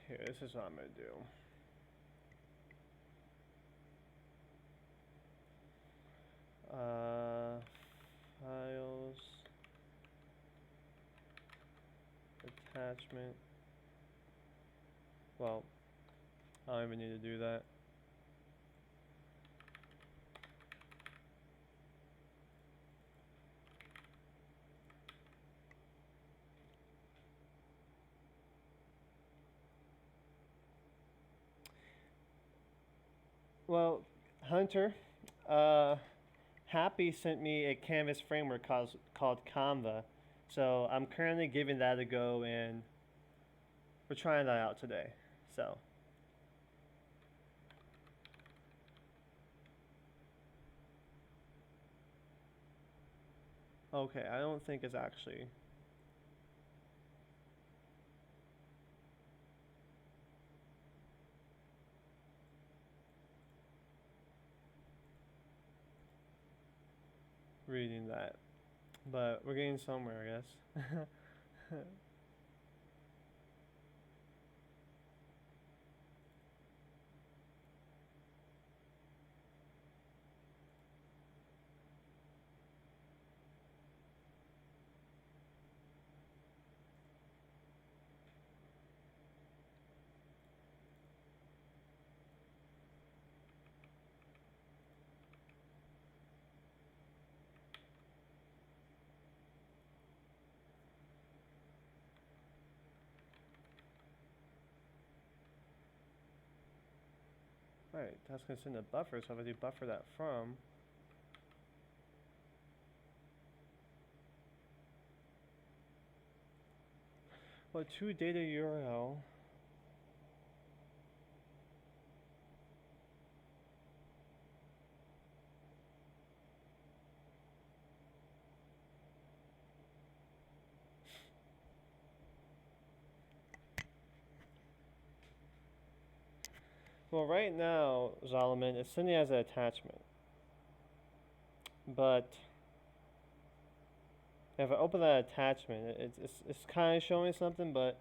Here, this is what I'm gonna do. Files, attachment. Well, I don't even need to do that. Well, Hunter, Happy sent me a Canvas framework called Canva. So I'm currently giving that a go and we're trying that out today. So. Okay, I don't think it's actually. Reading that. But we're getting somewhere, I guess. Alright, that's gonna send a buffer, so if I do buffer that from. Well, to data URL. Well, right now, Zolomon, it's sending as an attachment. But if I open that attachment, it's kind of showing something, but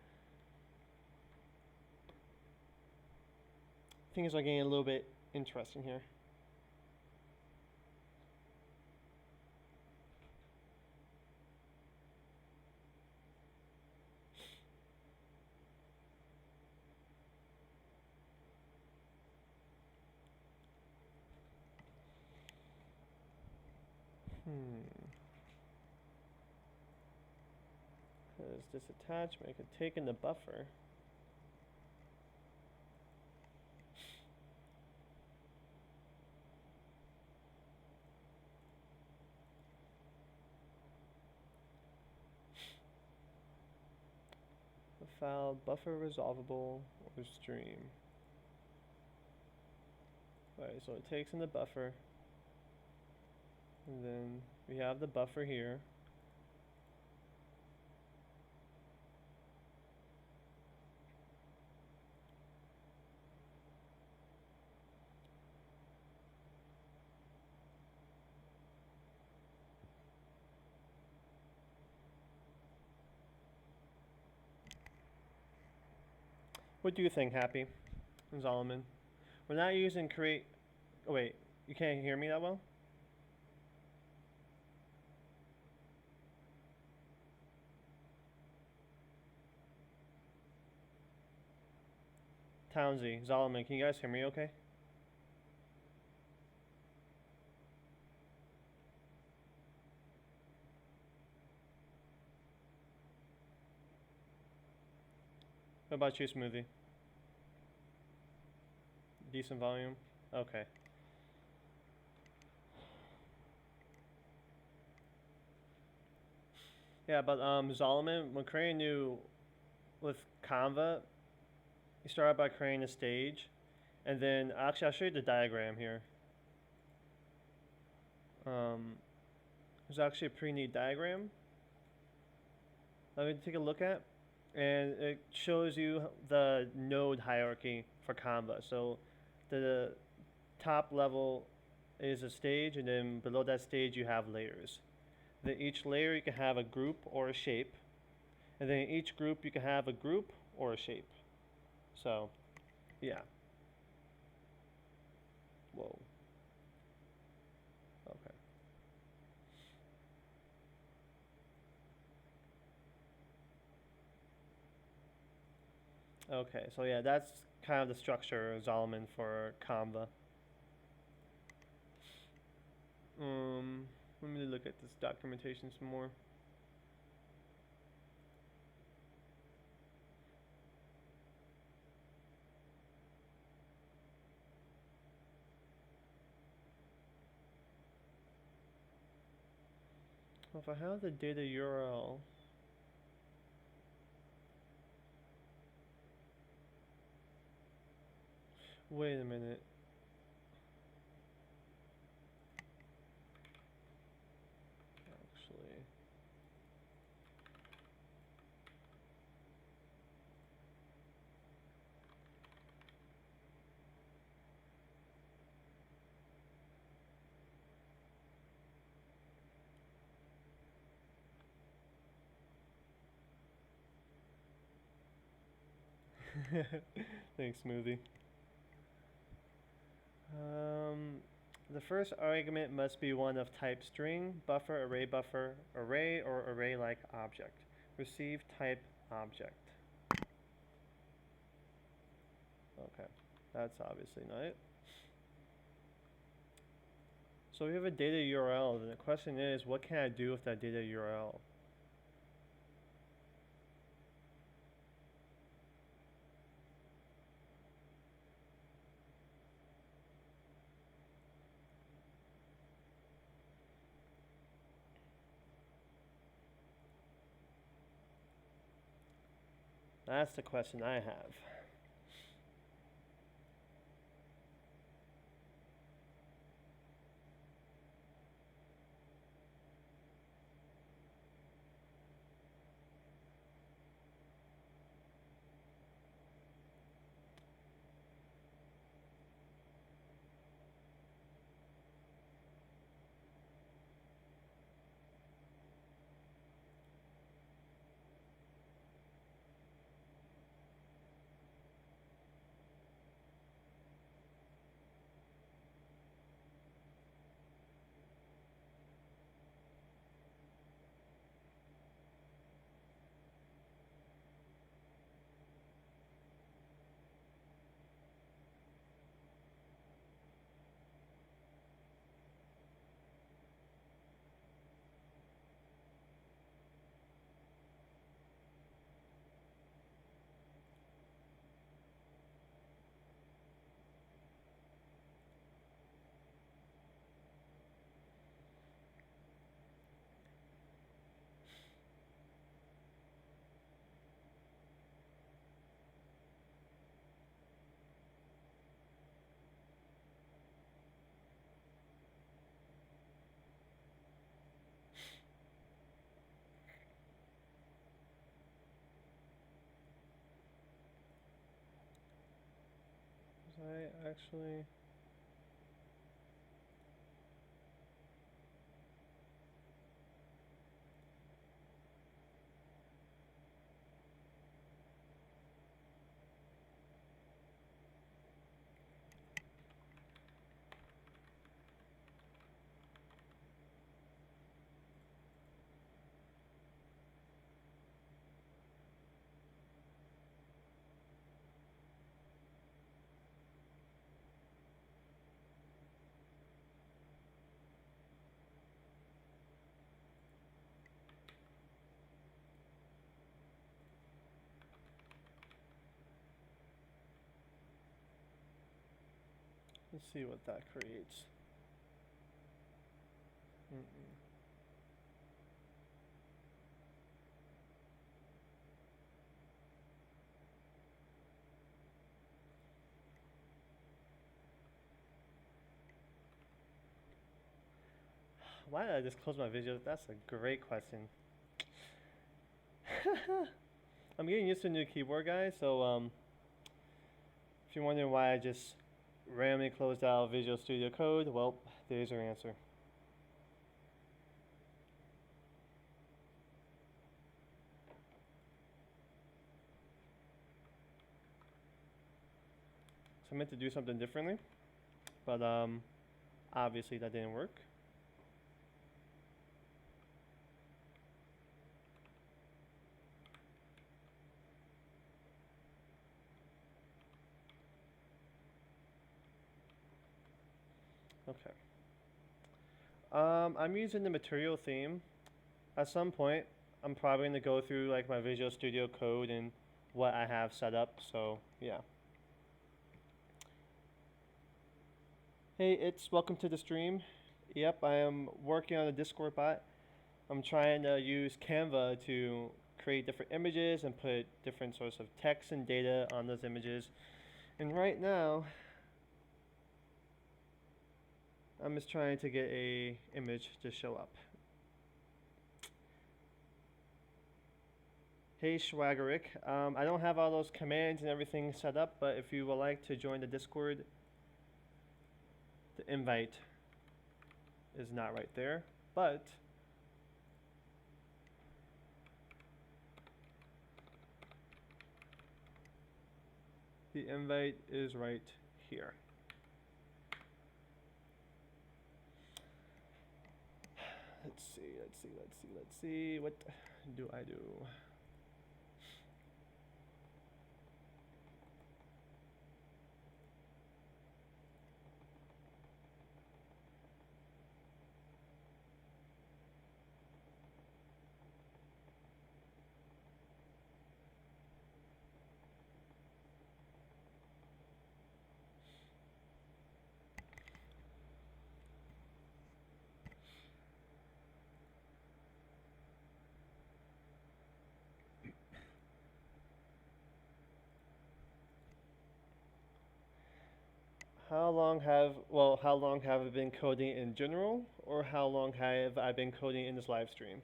things are getting a little bit interesting here. Because this attachment could take in the buffer. file buffer resolvable or stream. Alright, so it takes in the buffer, and then we have the buffer here. What do you think, Happy? Zolomon? We're not using create. Oh, wait, you can't hear me that well? Townsy, Zolomon, can you guys hear me okay? What about you, Smoothie? Decent volume? Okay. Yeah, but Zolomon, when creating new with Canva, you start out by creating a stage, and then actually I'll show you the diagram here. There's actually a pretty neat diagram. Let me take a look at, and it shows you the node hierarchy for Canva. So the top level is a stage, and then below that stage you have layers. Then each layer you can have a group or a shape, and then each group you can have a group or a shape. So, yeah. Whoa. Okay. Okay, so yeah, that's kind of the structure of Zolomon for Canva. Let me look at this documentation some more. Well, if I have the data URL, wait a minute. Actually, thanks, Smoothie. The first argument must be one of type string, buffer, array, or array-like object. Receive type object. Okay, that's obviously not it. So we have a data URL, and the question is, what can I do with that data URL? That's the question I have. I actually... Let's see what that creates. Mm-mm. Why did I just close my video? That's a great question. I'm getting used to a new keyboard, guys, so if you're wondering why I just randomly closed out Visual Studio Code, well, there's your answer. So I meant to do something differently, but obviously that didn't work. Okay. I'm using the material theme. At some point, I'm probably going to go through like my Visual Studio Code and what I have set up, so yeah. Hey, it's welcome to the stream. Yep, I am working on a Discord bot. I'm trying to use Canva to create different images and put different sorts of text and data on those images. And right now, I'm just trying to get a image to show up. Hey Schwagerick, I don't have all those commands and everything set up, but if you would like to join the Discord, the invite is not right there, but the invite is right here. Let's see, what do I do? How long have I been coding in general, or how long have I been coding in this live stream?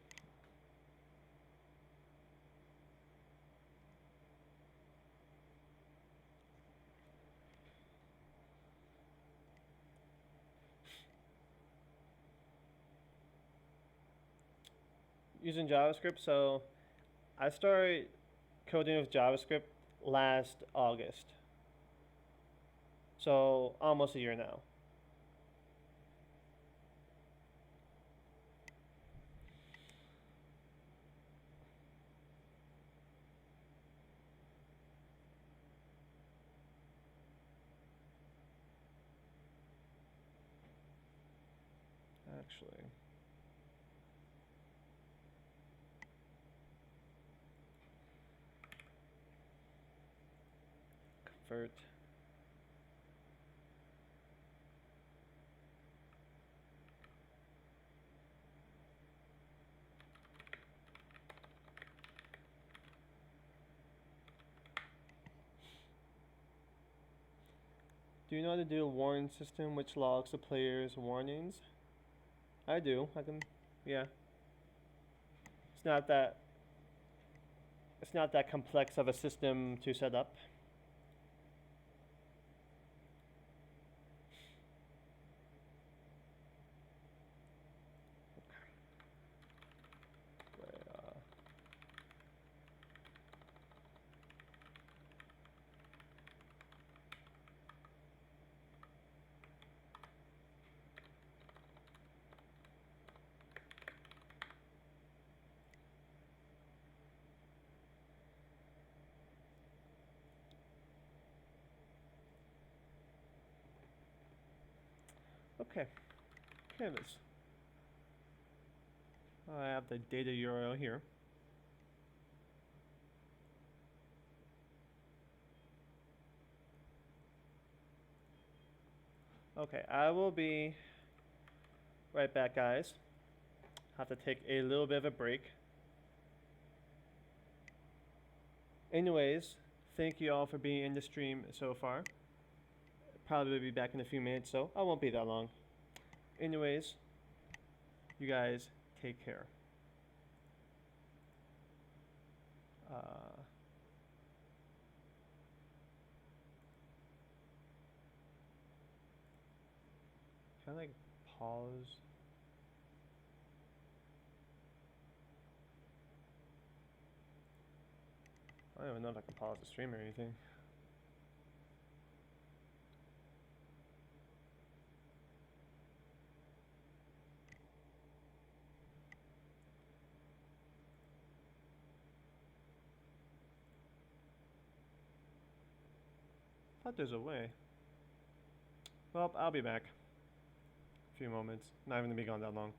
Using JavaScript, so I started coding with JavaScript last August. So almost a year now. Actually. Convert. Do you know how to do a warning system which logs the player's warnings? I do. I can, yeah. It's not that complex of a system to set up. Okay, canvas. I have the data URL here. Okay, I will be right back, guys. Have to take a little bit of a break. Anyways, thank you all for being in the stream so far. Probably will be back in a few minutes, so I won't be that long. Anyways, you guys take care. Can I like pause? I don't even know if I can pause the stream or anything. I thought there's a way. Well, I'll be back. A few moments. Not even gonna be gone that long.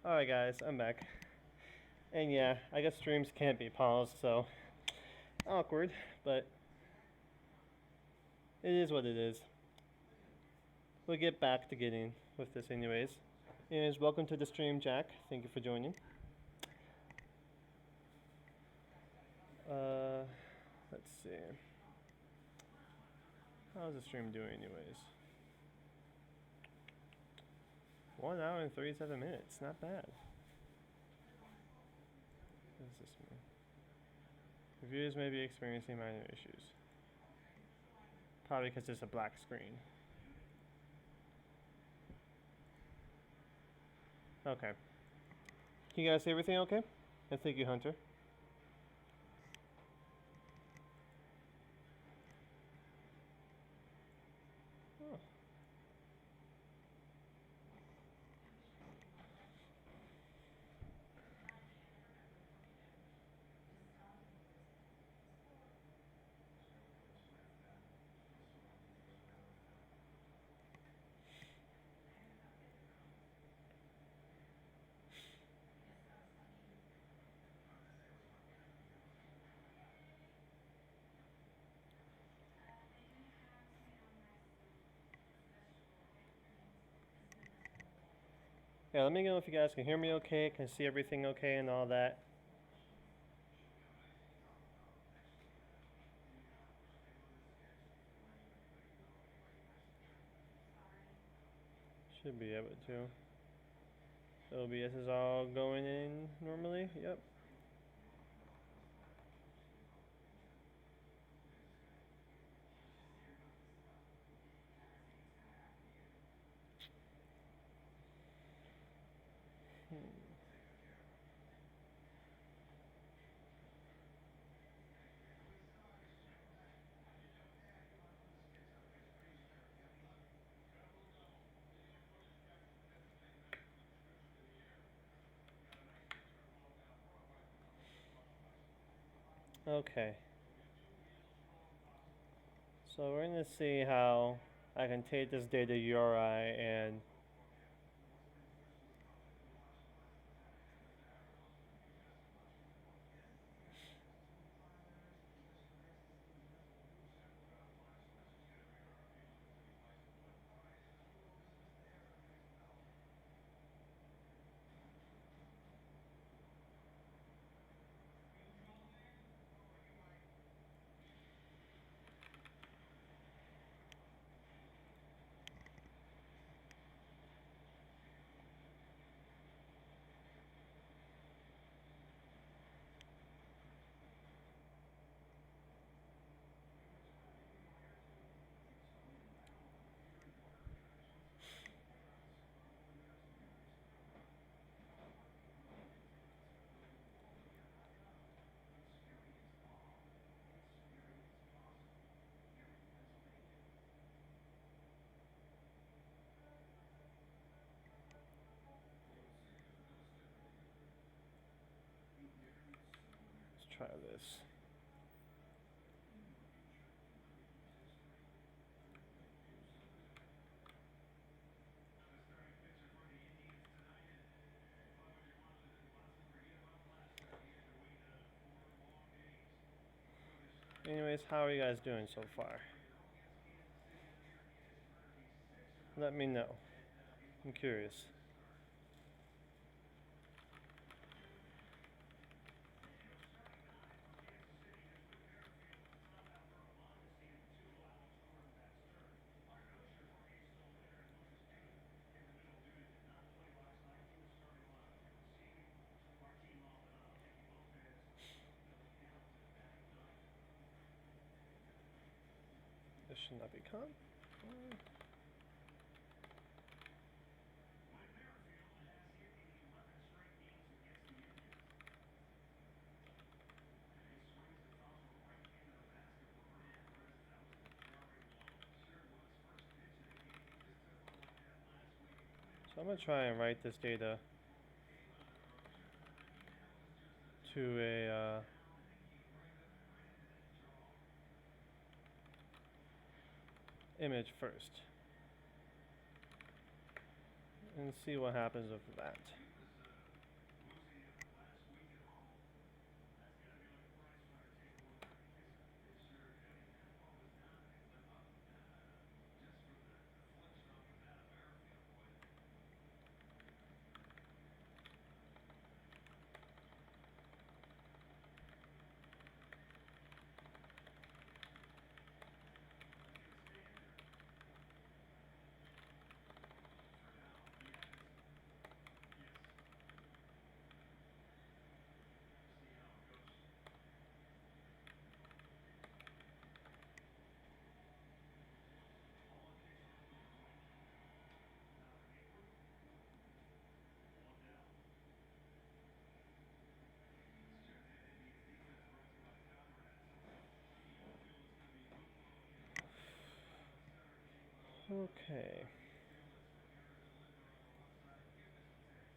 Alright guys, I'm back. And yeah, I guess streams can't be paused, so awkward, but it is what it is. We'll get back to getting with this anyways. Anyways, welcome to the stream, Jack. Thank you for joining. Let's see. How's the stream doing anyways? 1 hour and 37 minutes, not bad. What does this mean? Reviewers may be experiencing minor issues. Probably because there's a black screen. Okay. Can you guys see everything okay? And thank you, Hunter. Oh. Yeah, let me know if you guys can hear me okay, can see everything okay and all that. Should be able to. So OBS is all going in normally, yep. Okay. So we're gonna see how I can take this data URI and let's try this. Anyways, how are you guys doing so far? Let me know. I'm curious. This should not be con. So I'm gonna try and write this data to a image first and see what happens with that. Okay.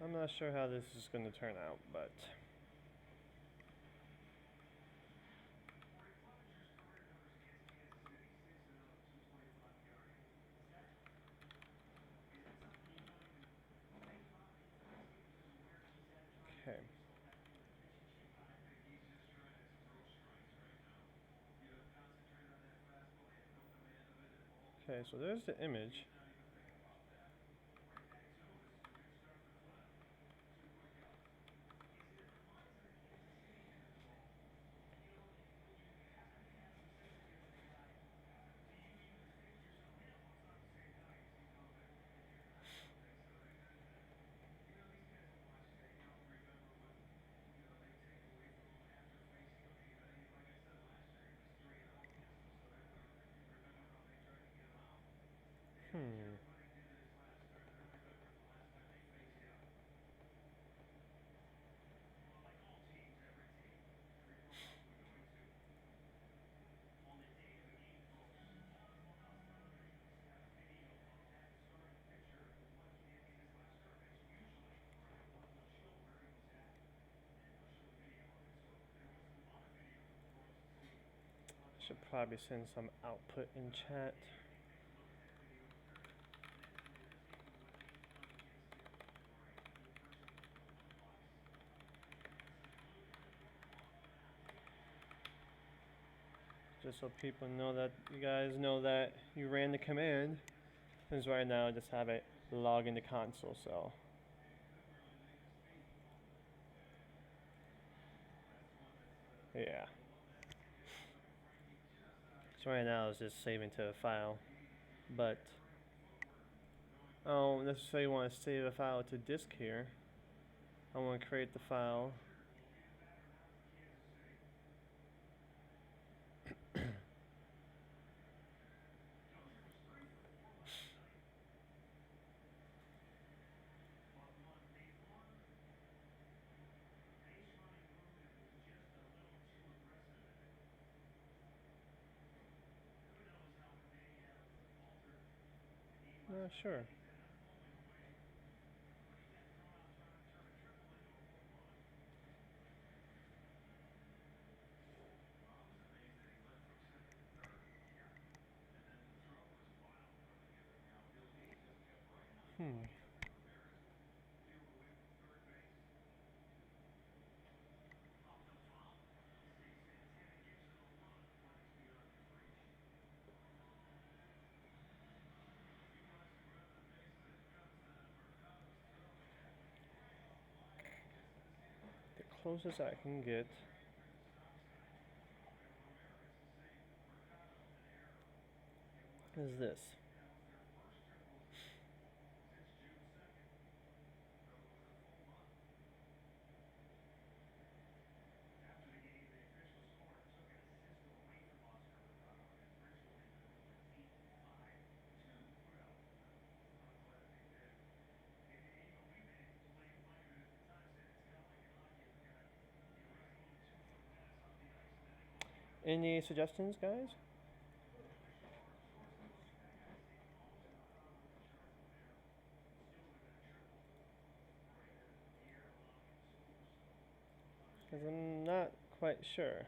I'm not sure how this is going to turn out, but okay. Okay, so there's the image. Hmm. Should probably send some output in chat. Just so people know that you guys know that you ran the command. Because right now I just have it log into console, so. Yeah. So right now it's just saving to a file. But I don't necessarily want to save a file to disk here. I want to create the file. Sure. Hmm. The closest I can get is this. Any suggestions, guys? Because I'm not quite sure.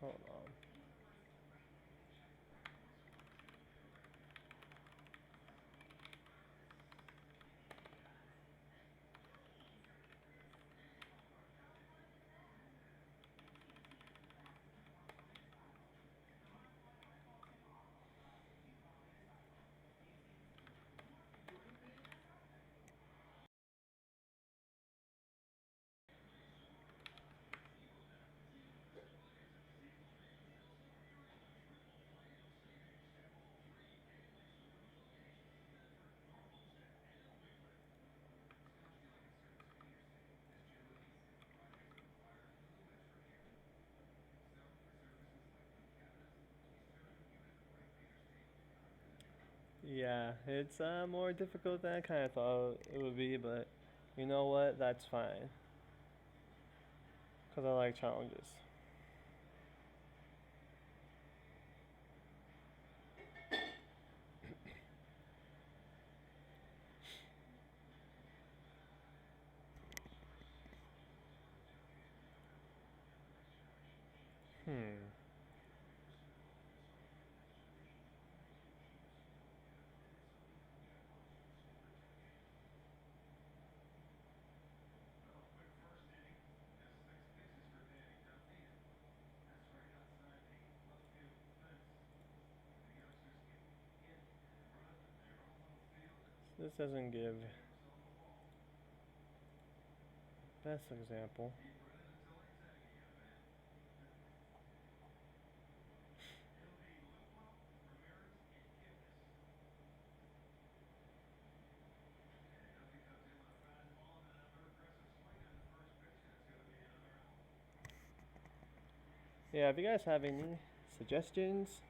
Hold on. Yeah, it's more difficult than I kind of thought it would be, but you know what? That's fine. Because I like challenges. Hmm. This doesn't give best example. Yeah, if you guys have any suggestions,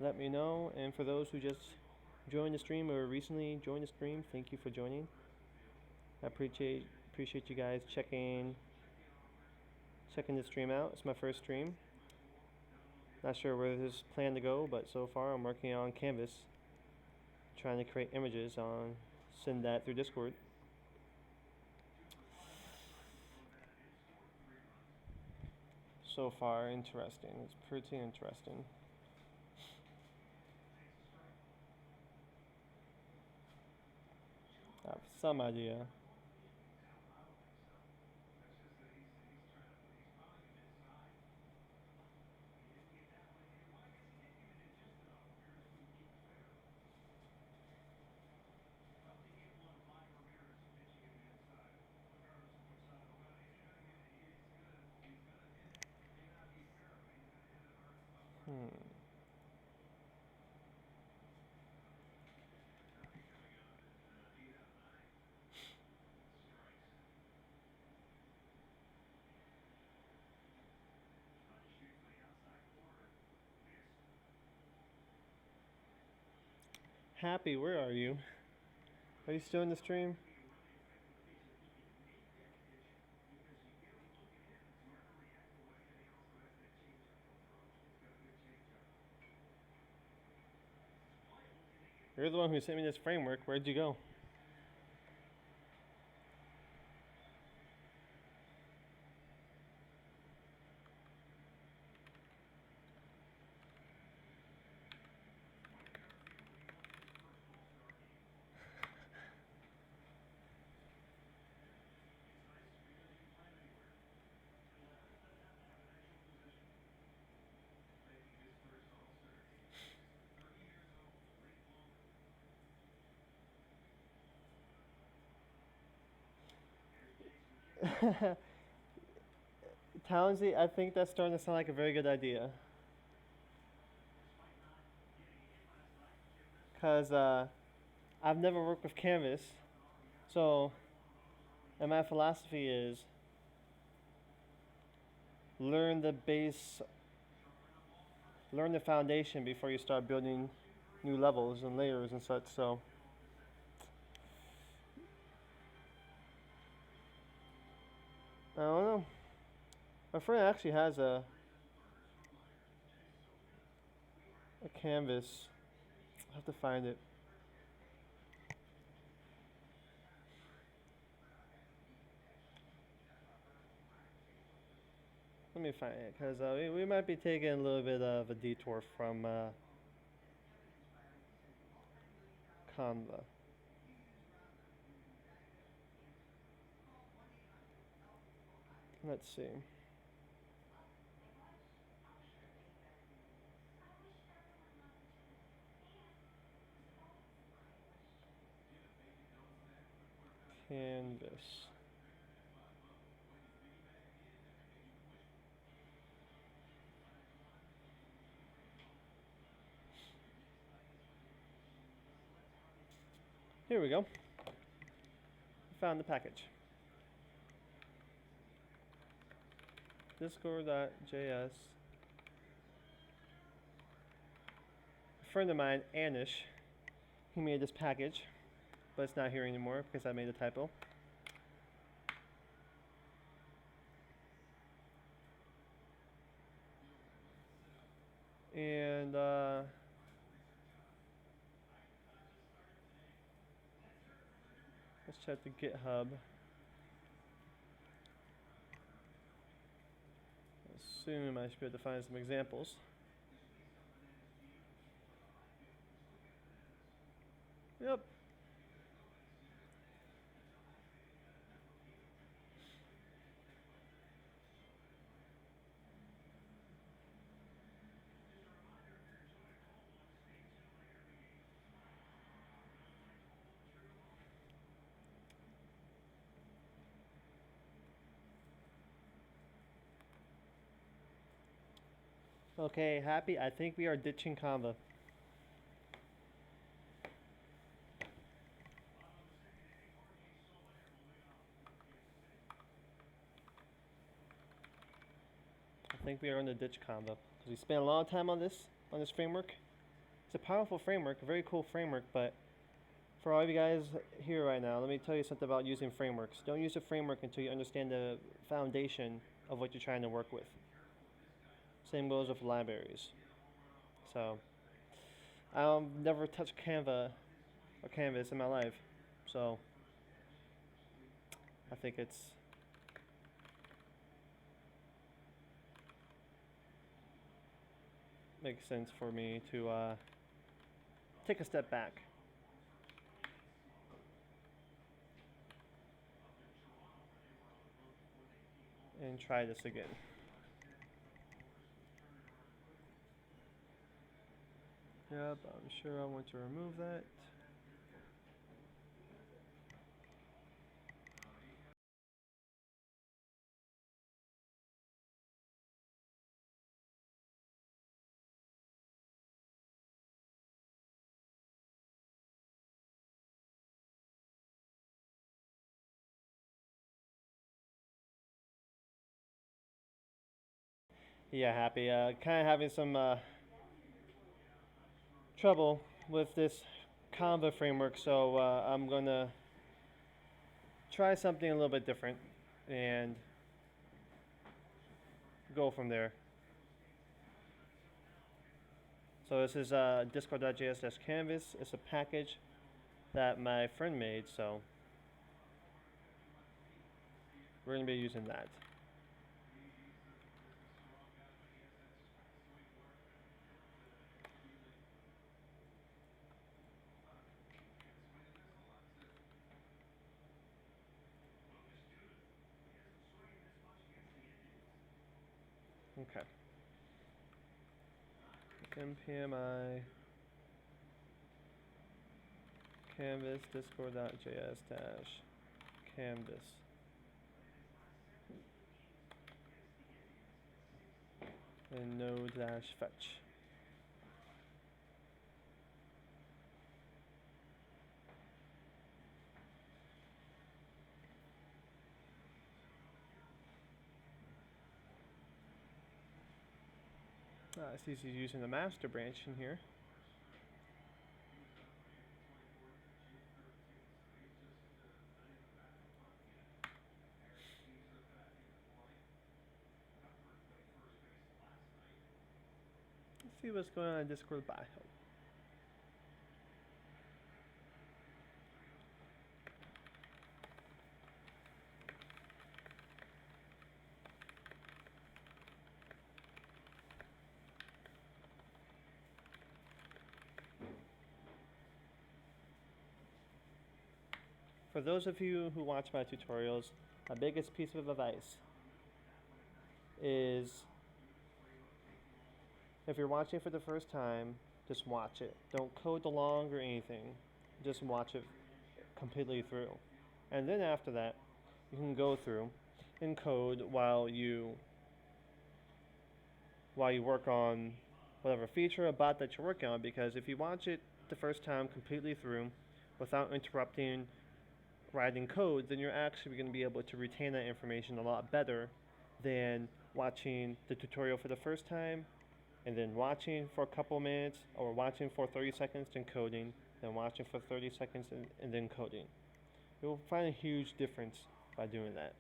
let me know. And for those who just joined the stream or recently joined the stream, thank you for joining. I appreciate you guys checking the stream out. It's my first stream. Not sure where this is planned to go, but so far I'm working on Canvas, trying to create images on, send that through Discord. So far, interesting. It's pretty interesting. I have some idea. Hmm. Happy, where are you? Are you still in the stream? You're the one who sent me this framework. Where'd you go? Townsley, I think that's starting to sound like a very good idea. Because I've never worked with Canvas. So, and my philosophy is learn the base, learn the foundation before you start building new levels and layers and such. So, I don't know. My friend actually has a Canvas. I have to find it. Let me find it, because we might be taking a little bit of a detour from Canva. Let's see. Canvas. Here we go. Found the package. Discord.js. A friend of mine, Anish, he made this package, but it's not here anymore because I made a typo. And let's check the GitHub. Assume I should be able to find some examples. Yep. Okay, happy. I think we are ditching Canva. I think we are going to ditch Canva because we spent a lot of time on this framework. It's a powerful framework, a very cool framework, but for all of you guys here right now, let me tell you something about using frameworks. Don't use a framework until you understand the foundation of what you're trying to work with. Same goes with libraries. So, I'll never touch Canva or Canvas in my life. So, I think it's makes sense for me to take a step back and try this again. Yep, I'm sure I want to remove that. Yeah, happy. Kind of having some trouble with this Canva framework, so I'm gonna try something a little bit different and go from there. So this is discord.js-canvas. It's a package that my friend made, so we're gonna be using that. Okay. npmi canvas discord.js-canvas and node-fetch. I see he's using the master branch in here. Let's see what's going on in Discord bio. For those of you who watch my tutorials, my biggest piece of advice is if you're watching for the first time, just watch it. Don't code along or anything. Just watch it completely through. And then after that, you can go through and code while you work on whatever feature or bot that you're working on, because if you watch it the first time completely through without interrupting writing code, then you're actually going to be able to retain that information a lot better than watching the tutorial for the first time and then watching for a couple minutes or watching for 30 seconds and coding, then watching for 30 seconds and then coding. You'll find a huge difference by doing that.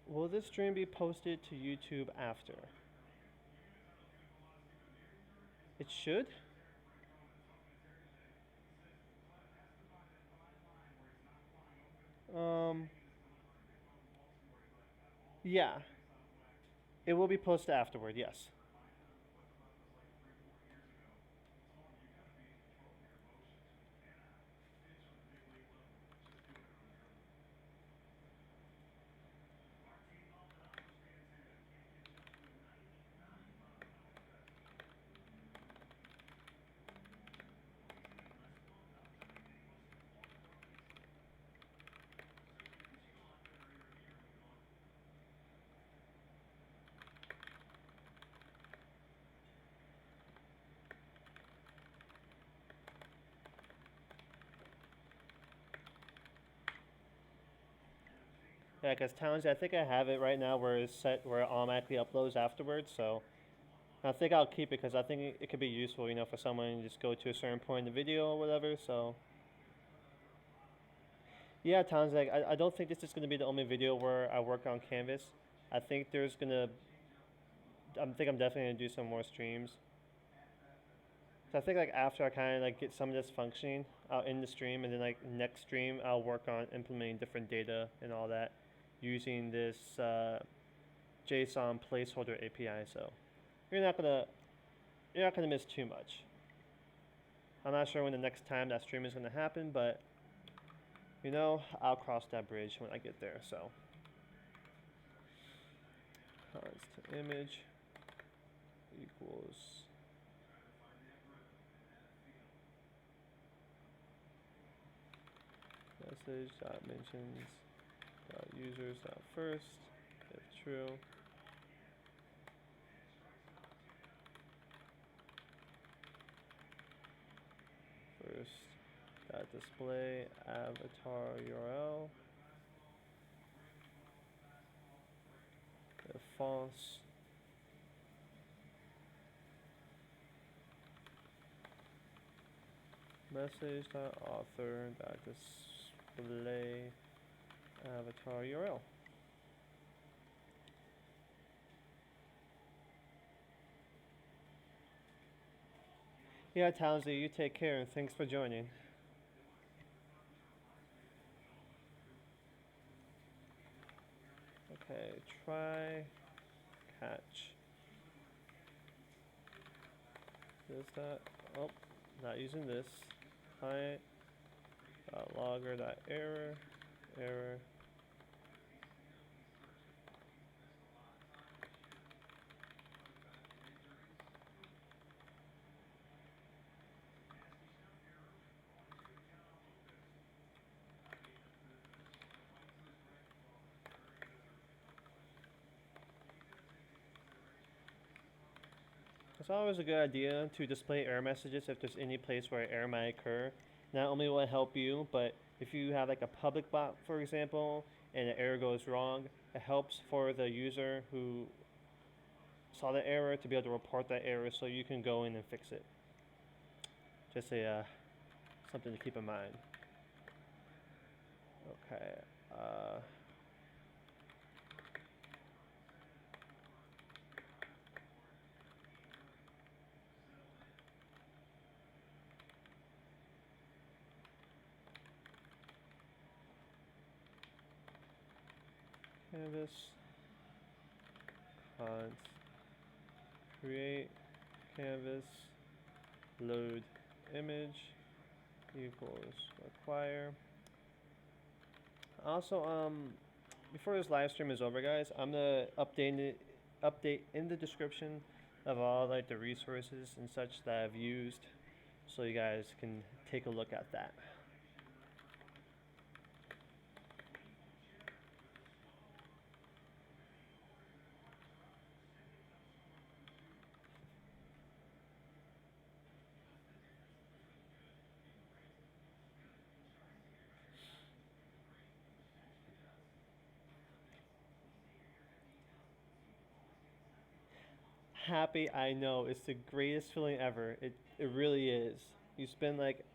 Will this stream be posted to YouTube after? It should. Um, yeah, it will be posted afterward. Yes. Yeah, because Townsy, I think I have it right now where it's set where it automatically uploads afterwards. So I think I'll keep it because I think it could be useful, for someone to just go to a certain point in the video or whatever. So yeah, Townsy, like I don't think this is gonna be the only video where I work on Canvas. I think there's gonna, I'm definitely gonna do some more streams. So I think like after I kind of like get some of this functioning out in the stream, and then like next stream I'll work on implementing different data and all that using this JSON placeholder API. So you're not gonna you're not gonna miss too much. I'm not sure when the next time that stream is gonna happen, but I'll cross that bridge when I get there. So const image equals message dot mentions dot users dot first if true. First dot display avatar URL if false. Message dot author dot display avatar URL. Yeah, Townsley, you take care and thanks for joining. Okay, try catch. Is that? Oh, not using this. Client logger error error. It's always a good idea to display error messages if there's any place where an error might occur. Not only will it help you, but if you have like a public bot, for example, and an error goes wrong, it helps for the user who saw the error to be able to report that error so you can go in and fix it. Just something to keep in mind. Okay. Canvas const create canvas load image equals require. Also, before this live stream is over, guys, I'm gonna update in the description of all like the resources and such that I've used, so you guys can take a look at that. Happy, I know, it's the greatest feeling ever. It really is. You spend like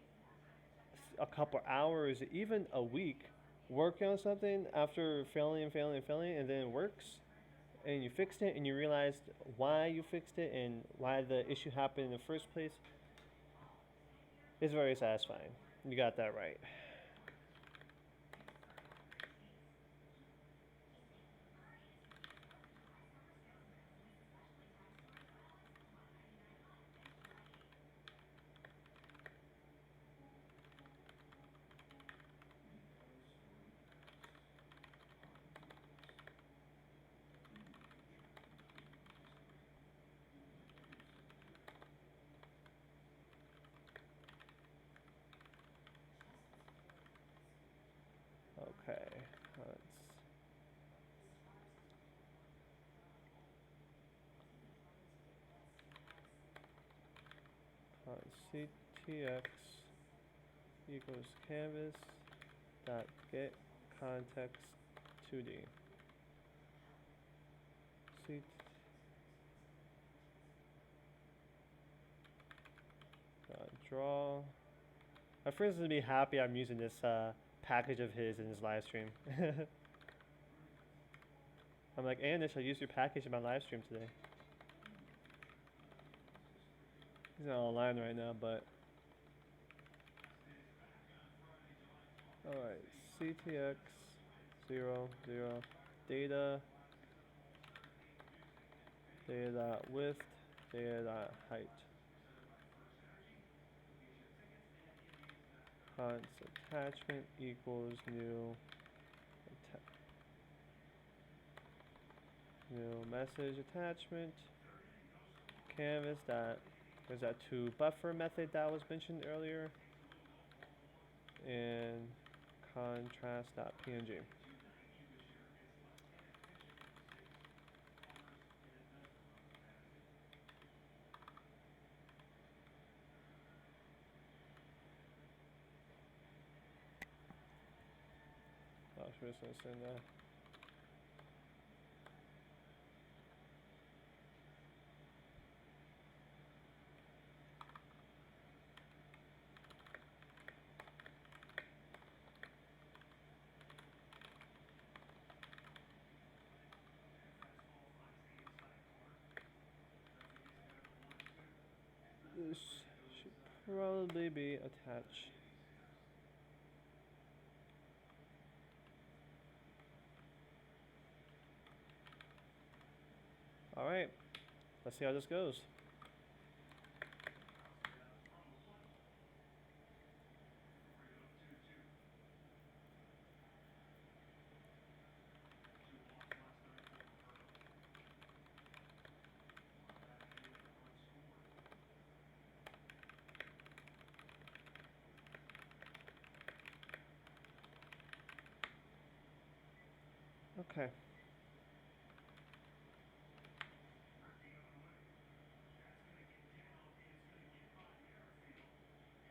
a couple hours, even a week, working on something after failing and failing and failing, and then it works. and you fixed it and you realized why you fixed it and why the issue happened in the first place, it's very satisfying. You got that right. Okay, ctx equals canvas dot get context 2D. Draw. My friends would be happy I'm using this package of his in his live stream. I'm like, Anish, I used your package in my live stream today. He's not online right now, but alright, ctx 0, 0, data width, data height. Const attachment equals new message attachment. Canvas dot, there's that to buffer method that was mentioned earlier, and contrast.png. Oh, we're just gonna send that. This should probably be attached. Alright, let's see how this goes. Okay.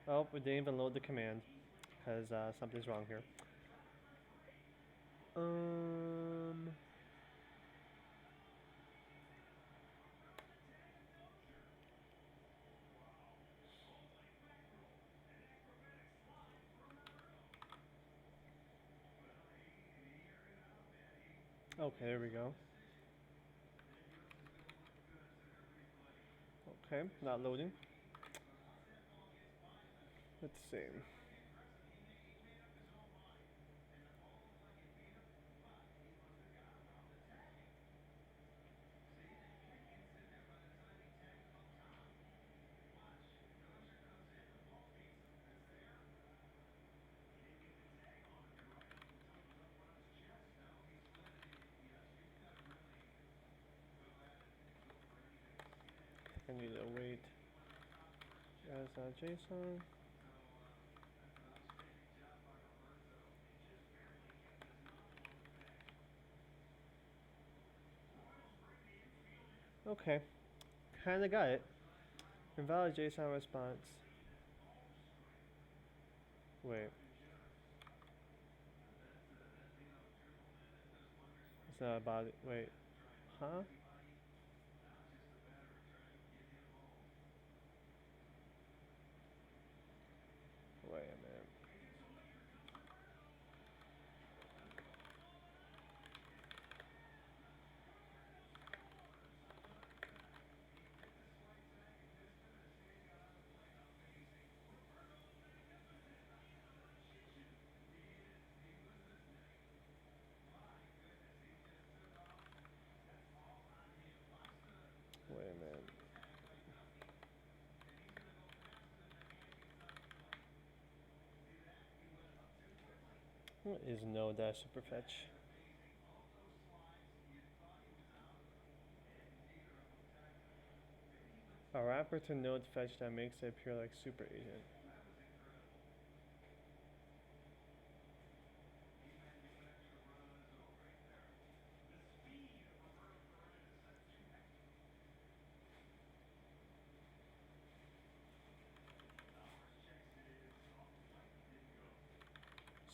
Oh, we didn't even load the command because something's wrong here. Okay, there we go. Okay, not loading. Let's see. I need to wait as JSON. Okay, kinda got it. Invalid JSON response. Wait. It's not about it. Wait. Huh? Wait a minute. What is no dash superfetch? A wrapper to node fetch that makes it appear like super agent.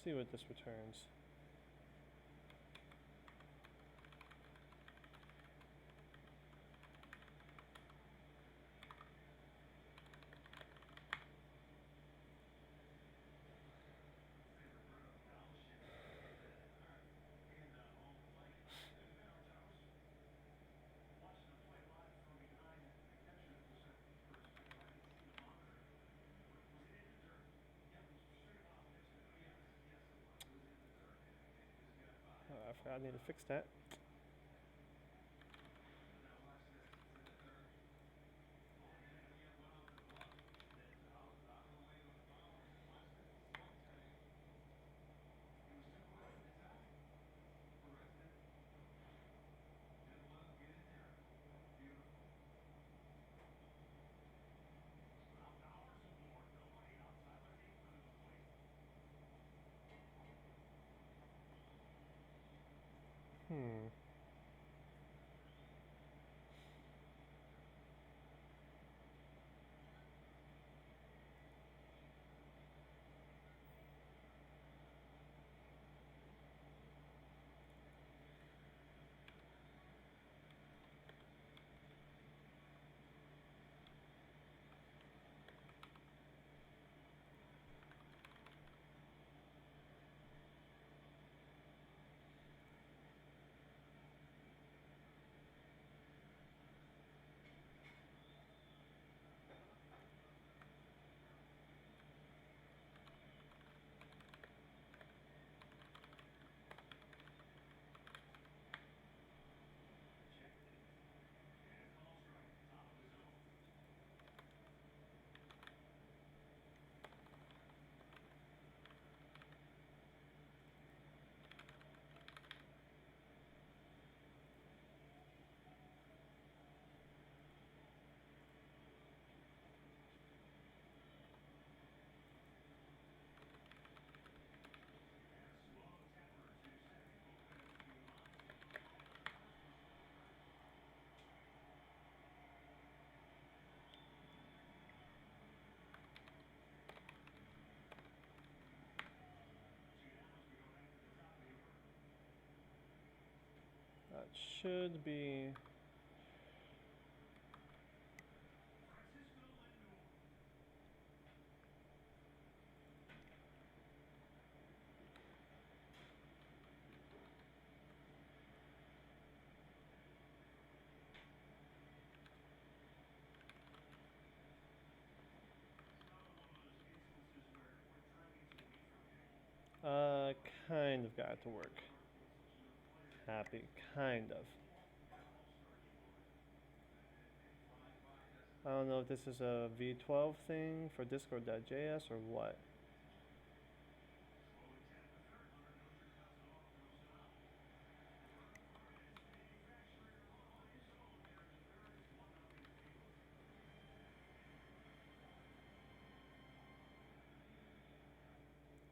See what this returns. I forgot I need to fix that. Hmm. That should be. Uh, kind of got it to work. Happy, kind of. I don't know if this is a V12 thing for Discord.js or what.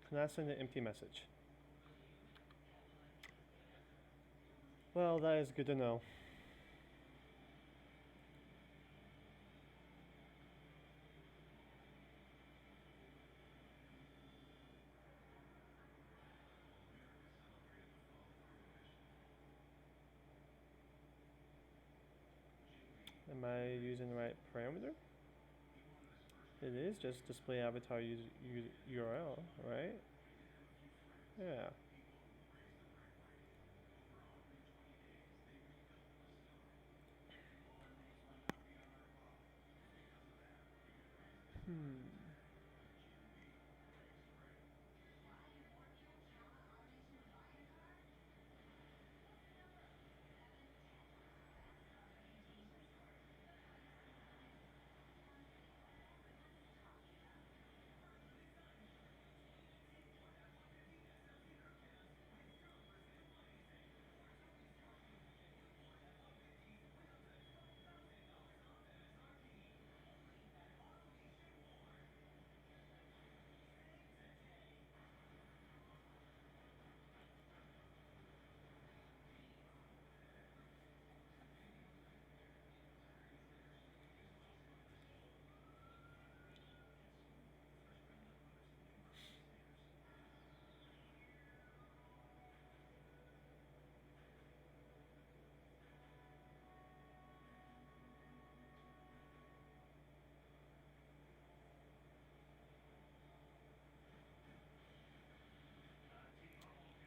Can I send an empty message? Well, that is good to know. Am I using the right parameter? It is just display avatar URL, right? Yeah. Hmm.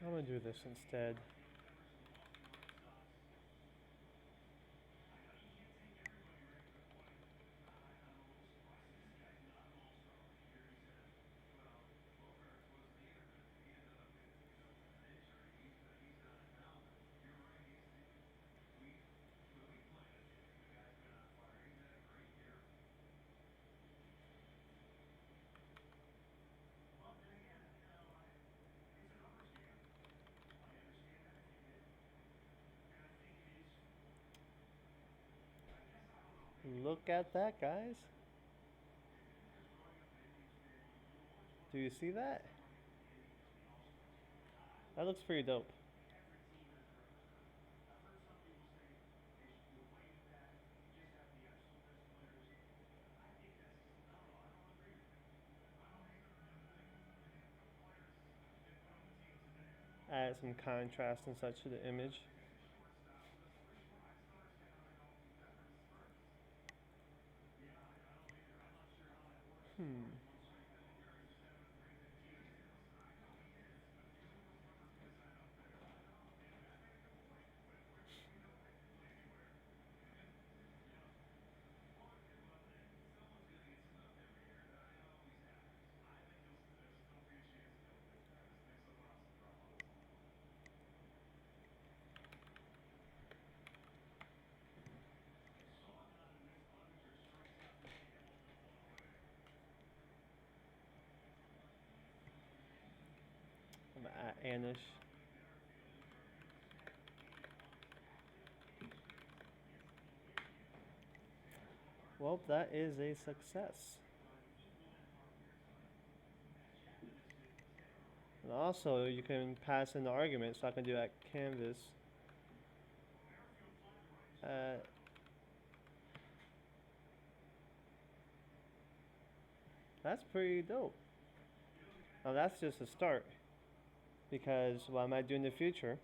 I'm gonna do this instead. Look at that, guys. Do you see that? That looks pretty dope. Add some contrast and such to the image. Hmm. I'm gonna add Anish. Well, that is a success. And also, you can pass in the argument, so I can do that canvas. Uh, that's pretty dope. Now that's just a start, because what I might do in the future,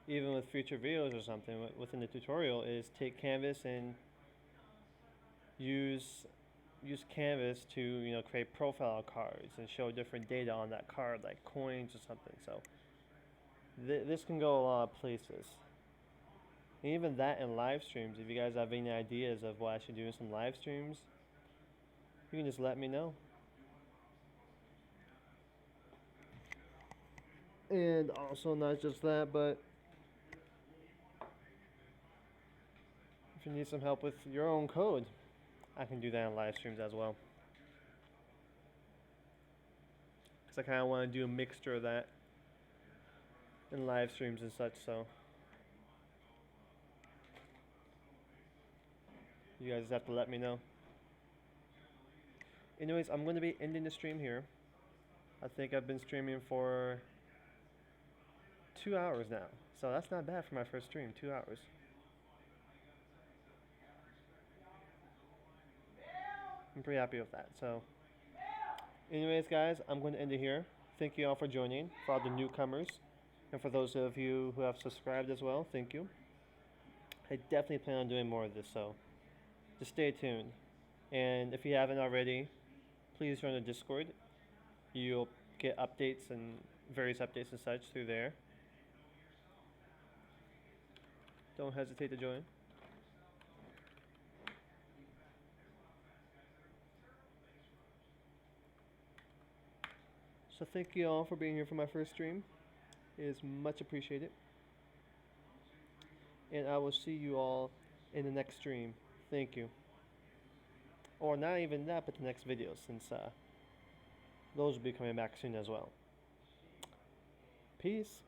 even with future videos or something within the tutorial, is take canvas and use canvas to create profile cards and show different data on that card, like coins or something. So this can go a lot of places. And even that in live streams, if you guys have any ideas of what I should do in some live streams, you can just let me know. And also, not just that, but if you need some help with your own code, I can do that in live streams as well. Because I kind of want to do a mixture of that in live streams and such, so you guys have to let me know. Anyways, I'm going to be ending the stream here. I think I've been streaming for 2 hours now, so that's not bad for my first stream. 2 hours. I'm pretty happy with that. So, anyways, guys, I'm going to end it here. Thank you all for joining, for all the newcomers, and for those of you who have subscribed as well. Thank you. I definitely plan on doing more of this, so just stay tuned. And if you haven't already, please join the Discord. You'll get updates and various updates and such through there. Don't hesitate to join. So thank you all for being here for my first stream. It is much appreciated. And I will see you all in the next stream. Thank you. Or not even that, but the next video, since those will be coming back soon as well. Peace.